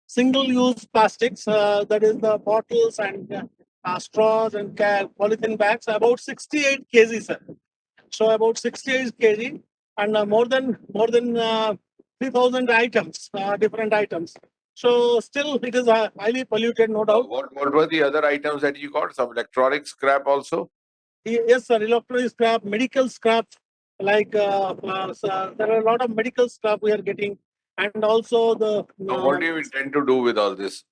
single-use plastics, that is the bottles and straws and polythene bags, about 68 kg, sir. So about 68 kg and more than 3,000 items, different items. So still it is highly polluted, no doubt. What were the other items that you got? Some electronic scrap also? Yes, sir. Electronic scrap, medical scrap, like so there are a lot of medical scrap we are getting, and also the. So what do you intend to do with all this?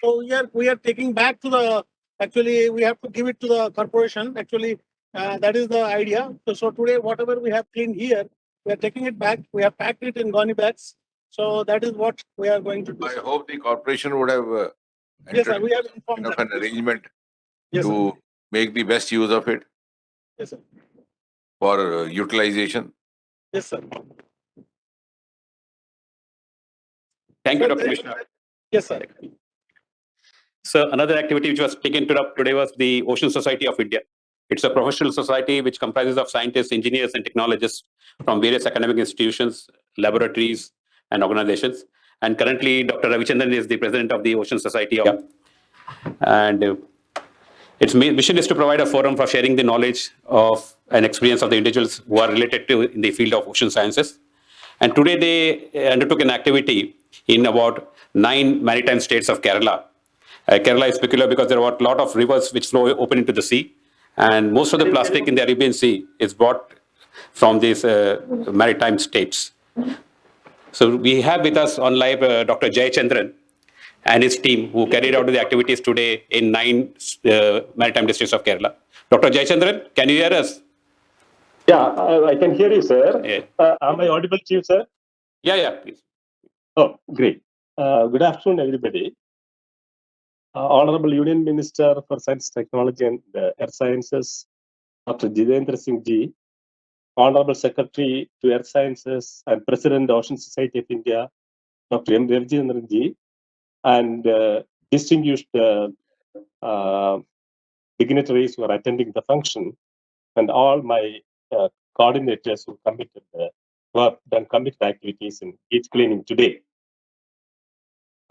So we are taking back to the. Actually, we have to give it to the corporation. Actually, that is the idea. So today, whatever we have cleaned here, we are taking it back. We have packed it in goni bags. So that is what we are going to do. I hope the corporation would have Yes, sir. We have informed enough them. an arrangement Yes, to sir. make the best use of it Yes, sir. for utilization. Yes, sir. Thank you, So Dr. there- Commissioner. Yes, sir. So another activity which was taken up today was the Ocean Society of India. It's a professional society which comprises of scientists, engineers, and technologists from various academic institutions, laboratories, and organizations. And currently, Dr. Ravichandran is the president of the Ocean Society of India. And its mission is to provide a forum for sharing the knowledge of and experience of the individuals who are related to in the field of ocean sciences. And today they undertook an activity in about 9 maritime states of Kerala. Kerala is peculiar because there are a lot of rivers which flow open into the sea, and most of the plastic in the Arabian Sea is brought from these maritime states. So we have with us on live Dr. Jitendra and his team who carried out the activities today in 9 maritime districts of Kerala. Dr. Jitendra, can you hear us? Yeah, I can hear you, sir. Yeah. Am I audible to you, sir? Yeah, please. Oh, great. Good afternoon, everybody. Honorable Union Minister for Science, Technology and Earth Sciences, Dr. Jitendra Singh ji, Honorable Secretary to Earth Sciences and President Ocean Society of India, Dr. M V Ramanamurthy ji, and distinguished dignitaries who are attending the function, and all my coordinators who have done committed activities in beach cleaning today.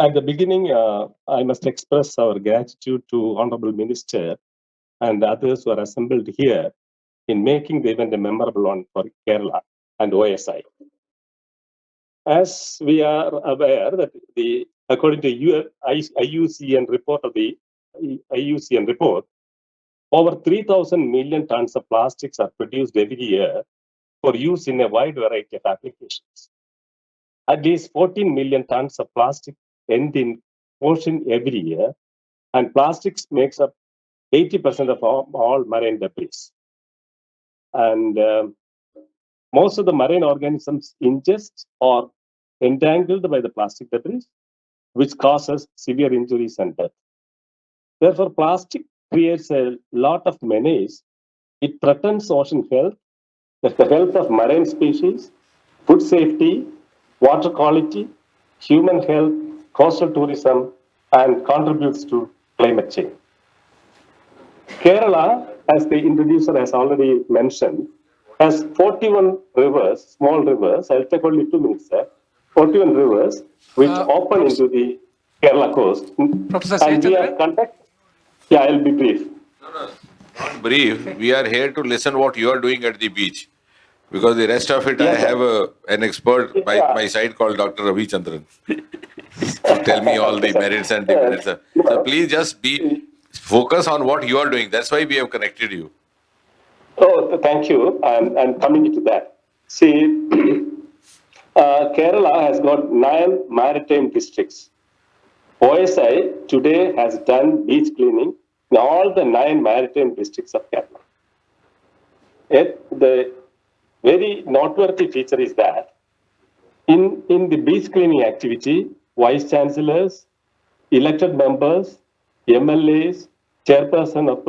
At the beginning, I must express our gratitude to Honorable Minister and others who are assembled here in making the event a memorable one for Kerala and OSI. As we are aware that according to IUCN report over 3,000 million tons of plastics are produced every year for use in a wide variety of applications. At least 14 million tons of plastic end in ocean every year, and plastics makes up 80% of all marine debris. And most of the marine organisms ingest or entangled by the plastic debris, which causes severe injuries and death. Therefore, plastic creates a lot of menace. It threatens ocean health, the health of marine species, food safety, water quality, human health, coastal tourism, and contributes to climate change. Kerala, as the introducer has already mentioned, has 41 rivers, small rivers. I'll take only 2 minutes, sir. 41 rivers which open into the Kerala coast. Professor And we are Yeah, I'll be brief. Not brief. We are here to listen what you are doing at the beach. Because the rest of it, Yes, I have an expert by my side called Dr. Ravichandran to tell me all the merits and demerits. So please just focus on what you are doing. That's why we have connected you. Oh, thank you. And coming to that. See, Kerala has got 9 maritime districts. OSI today has done beach cleaning in all the 9 maritime districts of Kerala. The very noteworthy feature is that in the beach cleaning activity, vice chancellors, elected members, MLAs, chairperson of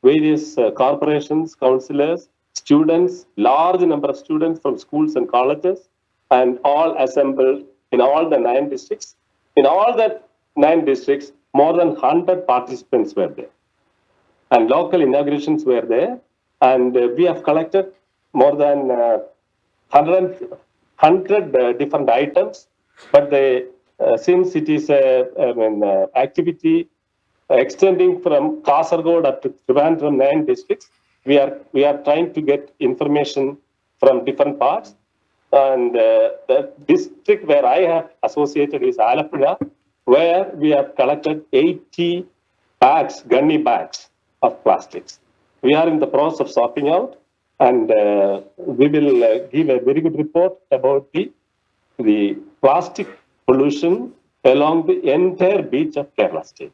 various corporations, councillors, students, large number of students from schools and colleges, and all assembled in all the 9 districts. In all the 9 districts, more than 100 participants were there. And local inaugurations were there. And we have collected more than 100 different items. But since it is activity extending from Kasargod up to Trivandrum 9 districts, we are trying to get information from different parts. And the district where I have associated is Alappuzha, where we have collected 80 bags, gunny bags of plastics. We are in the process of sorting out, and we will give a very good report about the plastic pollution along the entire beach of Kerala state.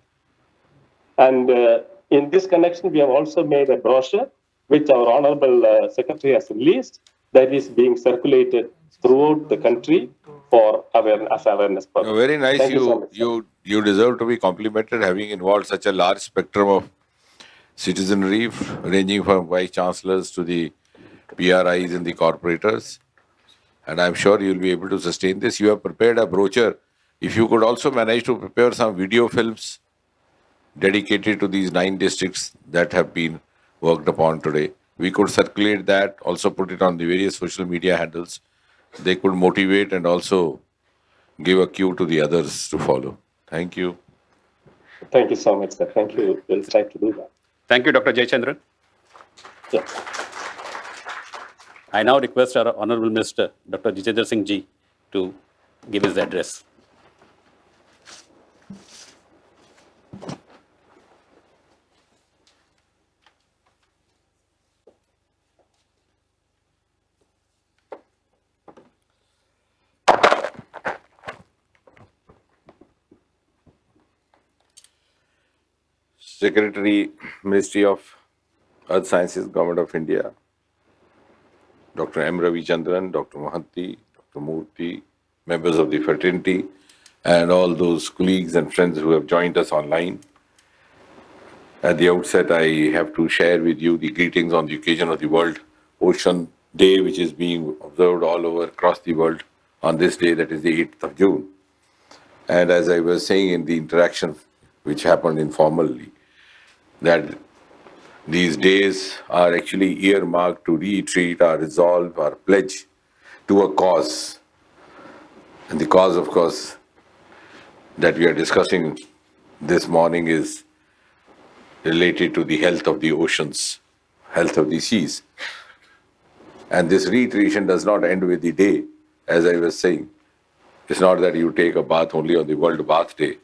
And in this connection, we have also made a brochure, which our Honorable Secretary has released, that is being circulated throughout the country for awareness purposes. Very nice. Thank you so much, sir. You deserve to be complimented, having involved such a large spectrum of citizenry, ranging from vice chancellors to the PRIs and the corporators. And I'm sure you'll be able to sustain this. You have prepared a brochure. If you could also manage to prepare some video films dedicated to these 9 districts that have been worked upon today, we could circulate that, also put it on the various social media handles. They could motivate and also give a cue to the others to follow. Thank you. Thank you so much, sir. Thank you. We'll try to do that. Thank you, Dr. Jitendra. Yeah. I now request our Honorable Minister, Dr. Jitendra Singh Ji, to give his address. Secretary, Ministry of Earth Sciences, Government of India, Dr. M Ravichandran, Dr. Mohanty, Dr. Murthy, members of the fraternity, and all those colleagues and friends who have joined us online. At the outset, I have to share with you the greetings on the occasion of the World Ocean Day, which is being observed all over across the world on this day, that is the 8th of June. And as I was saying in the interaction which happened informally, that these days are actually earmarked to reiterate our resolve, our pledge to a cause. And the cause, of course, that we are discussing this morning is related to the health of the oceans, health of the seas. And this reiteration does not end with the day, as I was saying. It's not that you take a bath only on the World Bath Day.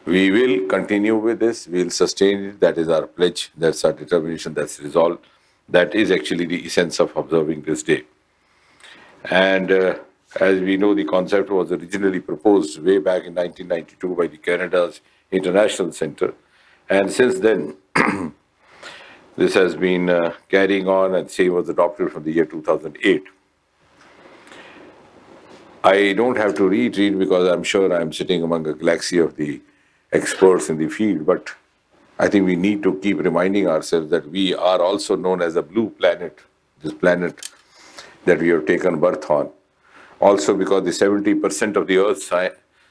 We will continue with this, we will sustain it, that is our pledge, that's our determination, that's resolve. That is actually the essence of observing this day. And as we know, the concept was originally proposed way back in 1992 by the Canada's International Center. And since then, this has been carrying on, and same was adopted from the year 2008. I don't have to reread because I'm sure I'm sitting among a galaxy of the experts in the field, but I think we need to keep reminding ourselves that we are also known as a blue planet, this planet that we have taken birth on. Also because the 70% of the Earth's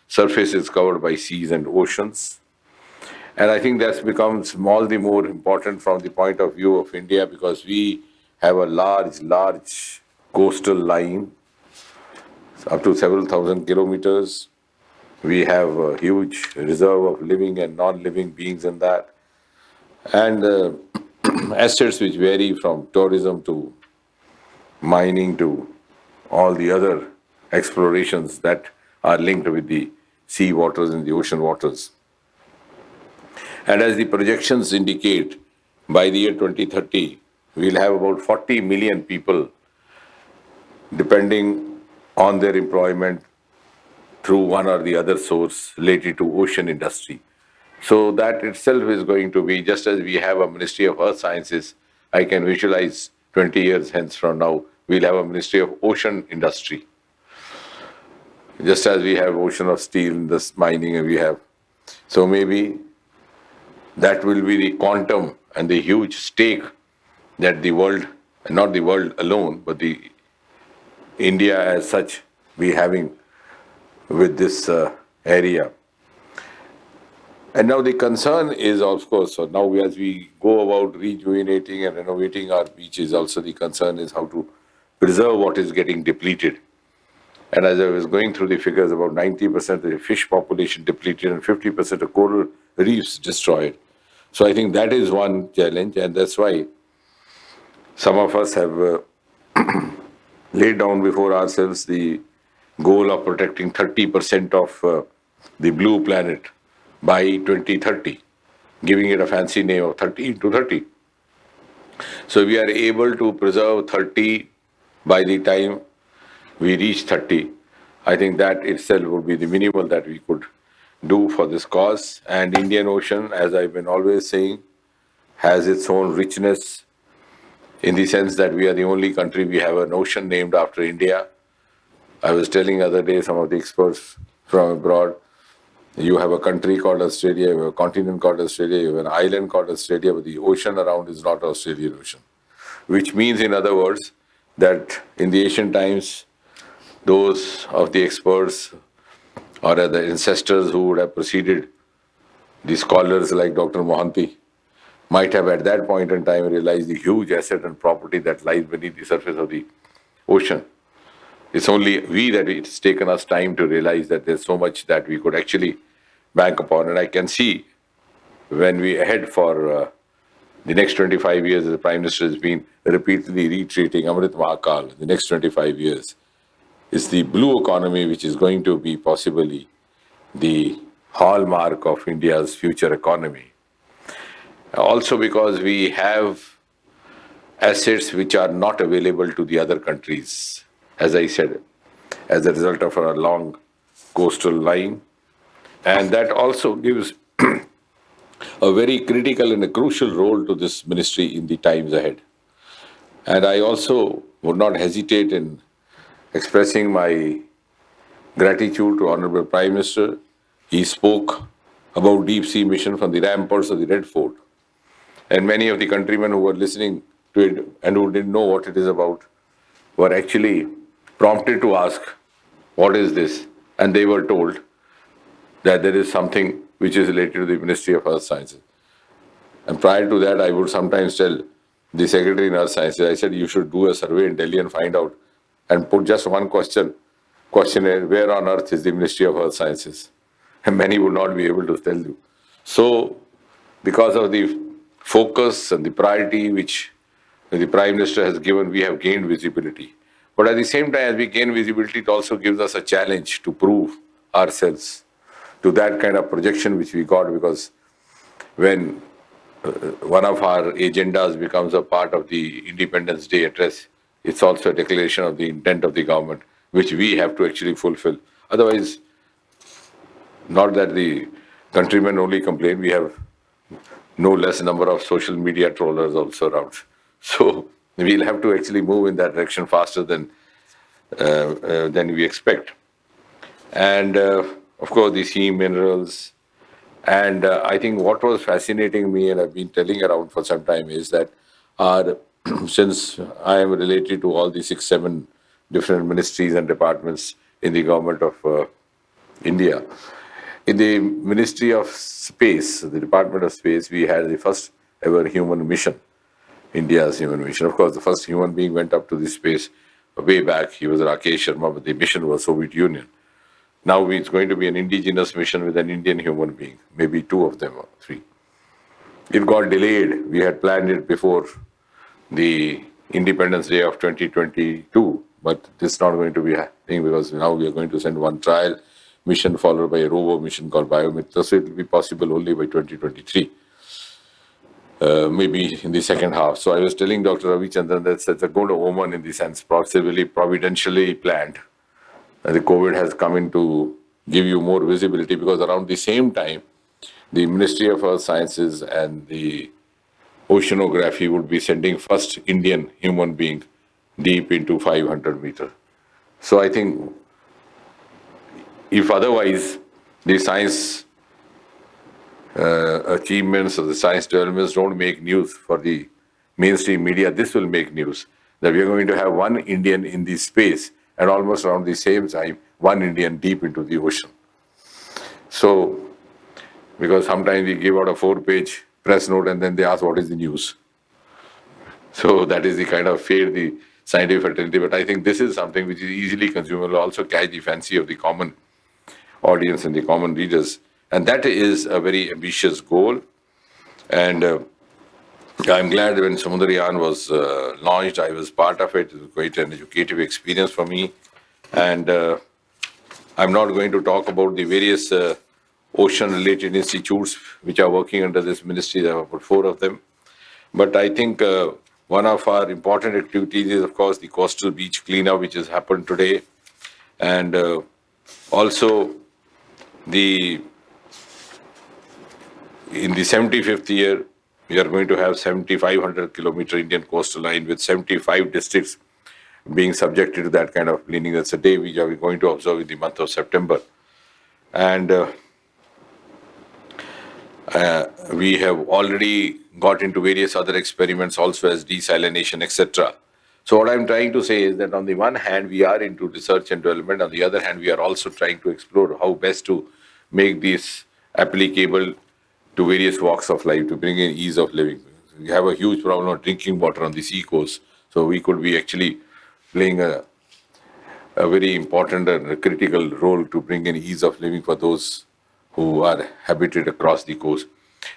surface is covered by seas and oceans. And I think that's becomes all the more important from the point of view of India, because we have a large coastal line, up to several thousand kilometers. We have a huge reserve of living and non-living beings in that. And assets which vary from tourism to mining to all the other explorations that are linked with the sea waters and the ocean waters. And as the projections indicate, by the year 2030, we'll have about 40 million people depending on their employment through one or the other source related to ocean industry. So that itself is going to be, just as we have a Ministry of Earth Sciences, I can visualize 20 years hence from now, we'll have a Ministry of Ocean Industry. Just as we have Ocean of Steel in this mining, and we have. So maybe that will be the quantum and the huge stake that the world, not the world alone, but the India as such, be having with this area. And now the concern is, of course, so now as we go about rejuvenating and renovating our beaches, also the concern is how to preserve what is getting depleted. And as I was going through the figures, about 90% of the fish population depleted and 50% of coral reefs destroyed. So I think that is one challenge, and that's why some of us have laid down before ourselves the goal of protecting 30% of the blue planet by 2030, giving it a fancy name of 30 into 30. So we are able to preserve 30 by the time we reach 30. I think that itself would be the minimal that we could do for this cause. And Indian Ocean, as I've been always saying, has its own richness in the sense that we are the only country we have an ocean named after India. I was telling the other day some of the experts from abroad, you have a country called Australia, you have a continent called Australia, you have an island called Australia, but the ocean around is not Australian Ocean. Which means, in other words, that in the ancient times, those of the experts or the ancestors who would have preceded the scholars like Dr. Mohanty might have at that point in time realized the huge asset and property that lies beneath the surface of the ocean. It's only we that it's taken us time to realize that there's so much that we could actually bank upon. And I can see when we head for the next 25 years, the Prime Minister has been repeatedly retreating Amrit Mahakal, the next 25 years, is the blue economy, which is going to be possibly the hallmark of India's future economy. Also because we have assets which are not available to the other countries, as I said, as a result of our long coastal line. And that also gives a very critical and a crucial role to this ministry in the times ahead. And I also would not hesitate in expressing my gratitude to Honorable Prime Minister. He spoke about deep sea mission from the ramparts of the Red Fort. And many of the countrymen who were listening to it and who didn't know what it is about were actually prompted to ask, what is this? And they were told that there is something which is related to the Ministry of Earth Sciences. And prior to that, I would sometimes tell the Secretary in Earth Sciences, I said, you should do a survey in Delhi and find out and put just one questionnaire, where on earth is the Ministry of Earth Sciences? And many would not be able to tell you. So, because of the focus and the priority which the Prime Minister has given, we have gained visibility. But at the same time, as we gain visibility, it also gives us a challenge to prove ourselves to that kind of projection which we got, because when one of our agendas becomes a part of the Independence Day address, it's also a declaration of the intent of the government, which we have to actually fulfill. Otherwise, not that the countrymen only complain, we have no less number of social media trollers also around. So we'll have to actually move in that direction faster than we expect. And of course, the sea minerals. And I think what was fascinating me, and I've been telling around for some time, is that since I am related to all the 6-7 different ministries and departments in the government of India, in the Ministry of Space, the Department of Space, we had the first ever human mission, India's human mission. Of course, the first human being went up to the space way back. He was Rakesh Sharma, but the mission was Soviet Union. Now it's going to be an indigenous mission with an Indian human being, maybe 2 of them or 3. It got delayed. We had planned it before the Independence Day of 2022, but this is not going to be happening because now we are going to send one trial mission followed by a rover mission called Biomitra. So it will be possible only by 2023, maybe in the second half. So I was telling Dr. Ravichandran that it's a good omen in the sense, possibly providentially planned. The COVID has come in to give you more visibility, because around the same time, the Ministry of Earth Sciences and the Oceanography would be sending first Indian human being deep into 500 meters. So I think if otherwise the science achievements or the science developments don't make news for the mainstream media, this will make news, that we are going to have one Indian in the space and almost around the same time, one Indian deep into the ocean. So because sometimes we give out a 4-page press note and then they ask what is the news. So that is the kind of fate the scientific fraternity. But I think this is something which is easily consumable, also catch the fancy of the common audience and the common readers. And that is a very ambitious goal. And I'm glad when Samudrayan was launched, I was part of it. It was quite an educative experience for me. And I'm not going to talk about the various ocean-related institutes which are working under this ministry. There are about 4 of them. But I think one of our important activities is, of course, the coastal beach cleanup, which has happened today. And also, in the 75th year, we are going to have 7,500-kilometer Indian coastal line with 75 districts being subjected to that kind of cleaning. That's a day we are going to observe in the month of September. And we have already got into various other experiments also as desalination, etc. So what I'm trying to say is that on the one hand, we are into research and development. On the other hand, we are also trying to explore how best to make this applicable to various walks of life, to bring in ease of living. We have a huge problem of drinking water on the sea coast. So we could be actually playing a very important and critical role to bring in ease of living for those who are habited across the coast.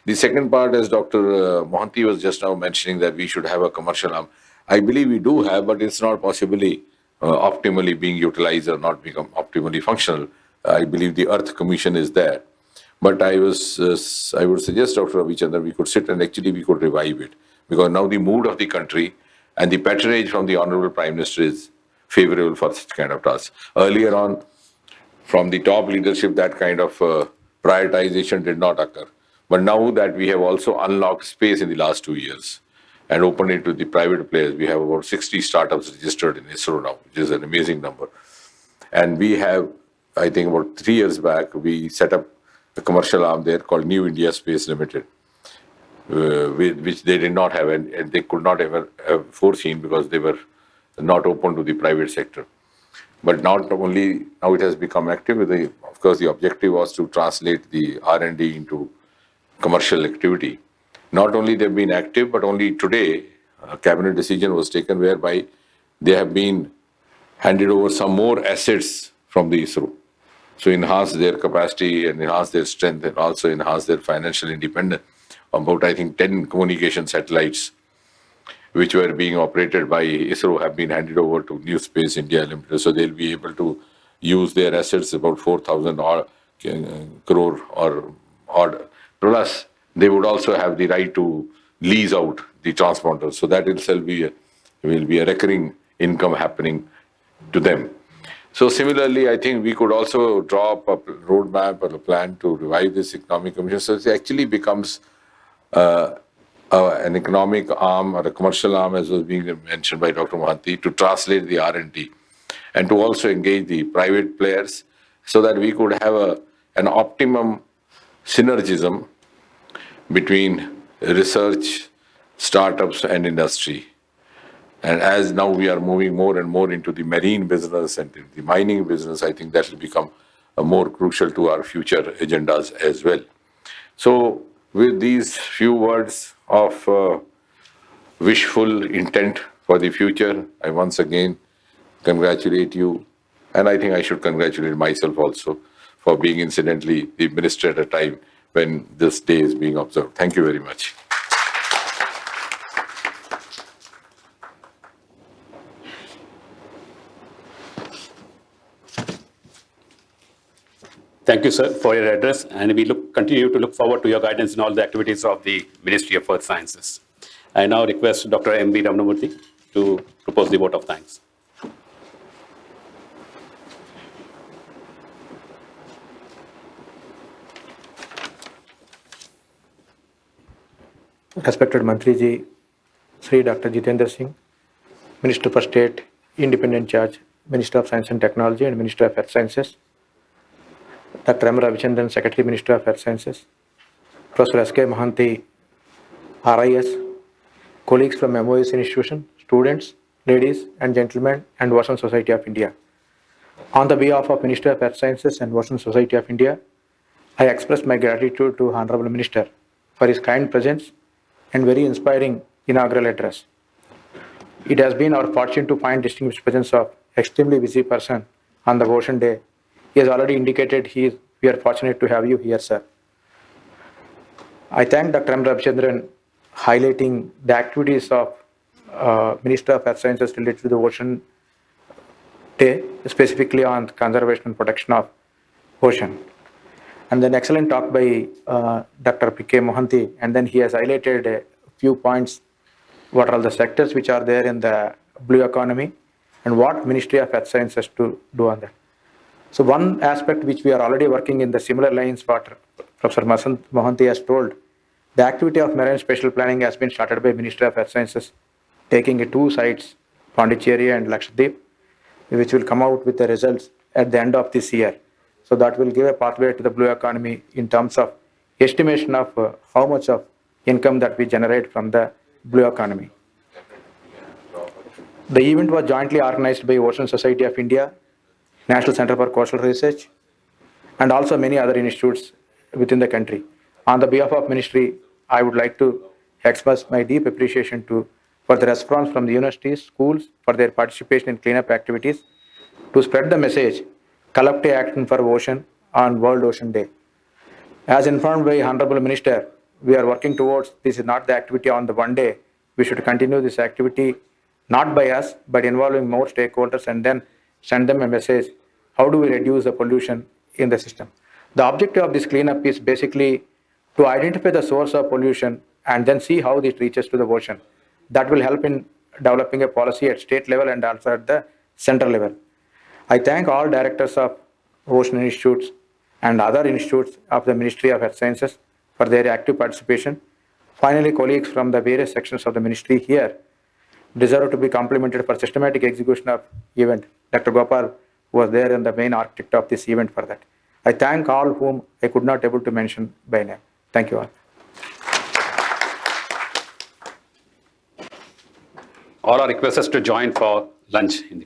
The second part, as Dr. Mohanty was just now mentioning, that we should have a commercial arm. I believe we do have, but it's not possibly optimally being utilized or not become optimally functional. I believe the Earth Commission is there. But I would suggest, Dr. Ravichandran, we could sit and actually we could revive it. Because now the mood of the country and the patronage from the Honorable Prime Minister is favorable for such kind of tasks. Earlier on, from the top leadership, that kind of prioritization did not occur. But now that we have also unlocked space in the last 2 years and opened it to the private players, we have about 60 startups registered in ISRO now, which is an amazing number. And we have, I think about 3 years back, we set up a commercial arm there called New India Space Limited, which they did not have and they could not ever have foreseen because they were not open to the private sector. But not only now it has become active, of course the objective was to translate the R&D into commercial activity. Not only they've been active, but only today a cabinet decision was taken whereby they have been handed over some more assets from the ISRO. So enhance their capacity and enhance their strength and also enhance their financial independence. About, I think, 10 communication satellites which were being operated by ISRO have been handed over to New Space India Limited. So they'll be able to use their assets, about 4,000 crore or odd. Plus, they would also have the right to lease out the transponders. So that itself will be a recurring income happening to them. So similarly, I think we could also draw up a roadmap or a plan to revive this economic commission. So it actually becomes an economic arm or a commercial arm, as was being mentioned by Dr. Mohanty, to translate the R&D and to also engage the private players so that we could have an optimum synergism between research, startups and industry. And as now we are moving more and more into the marine business and the mining business, I think that will become more crucial to our future agendas as well. So with these few words of wishful intent for the future, I once again congratulate you. And I think I should congratulate myself also for being incidentally the minister at a time when this day is being observed. Thank you very much. Thank you, sir, for your address, and we continue to look forward to your guidance in all the activities of the Ministry of Earth Sciences. I now request Dr. M V Ramanamurthy to propose the vote of thanks. Respected Mantri Ji, Sri Dr. Jitendra Singh, Minister for State, Independent Charge, Minister of Science and Technology and Minister of Earth Sciences, Dr. M Ravichandran, Secretary, Minister of Earth Sciences, Prof S K Mohanty, RIS, colleagues from MoES institution, students, ladies and gentlemen, and Ocean Society of India. On the behalf of Minister of Earth Sciences and Ocean Society of India, I express my gratitude to Honorable Minister for his kind presence and very inspiring inaugural address. It has been our fortune to find distinguished presence of extremely busy person on the Ocean Day. He has already indicated we are fortunate to have you here, sir. I thank Dr. M Ravichandran highlighting the activities of Minister of Earth Sciences related to the Ocean Day, specifically on conservation and protection of ocean. And then excellent talk by Dr. K Mohanty, and then he has highlighted a few points. What are the sectors which are there in the blue economy and what Ministry of Earth Sciences to do on that. So one aspect which we are already working in the similar lines what Professor Mohanty has told, the activity of marine spatial planning has been started by Ministry of Earth Sciences, taking 2 sites, Pondicherry and Lakshadweep, which will come out with the results at the end of this year. So that will give a pathway to the blue economy in terms of estimation of how much of income that we generate from the blue economy. The event was jointly organized by Ocean Society of India, National Center for Coastal Research, and also many other institutes within the country. On the behalf of Ministry, I would like to express my deep appreciation for the response from the universities, schools, for their participation in cleanup activities to spread the message, collective action for ocean on World Ocean Day. As informed by Honorable Minister, we are working towards this is not the activity on the one day. We should continue this activity not by us, but involving more stakeholders and then send them a message. How do we reduce the pollution in the system? The objective of this cleanup is basically to identify the source of pollution and then see how it reaches to the ocean. That will help in developing a policy at state level and also at the central level. I thank all directors of ocean institutes and other institutes of the Ministry of Earth Sciences for their active participation. Finally, colleagues from the various sections of the ministry here deserve to be complimented for systematic execution of event. Dr. Gopal was there and the main architect of this event for that. I thank all whom I could not able to mention by name. Thank you all. All are requested to join for lunch in the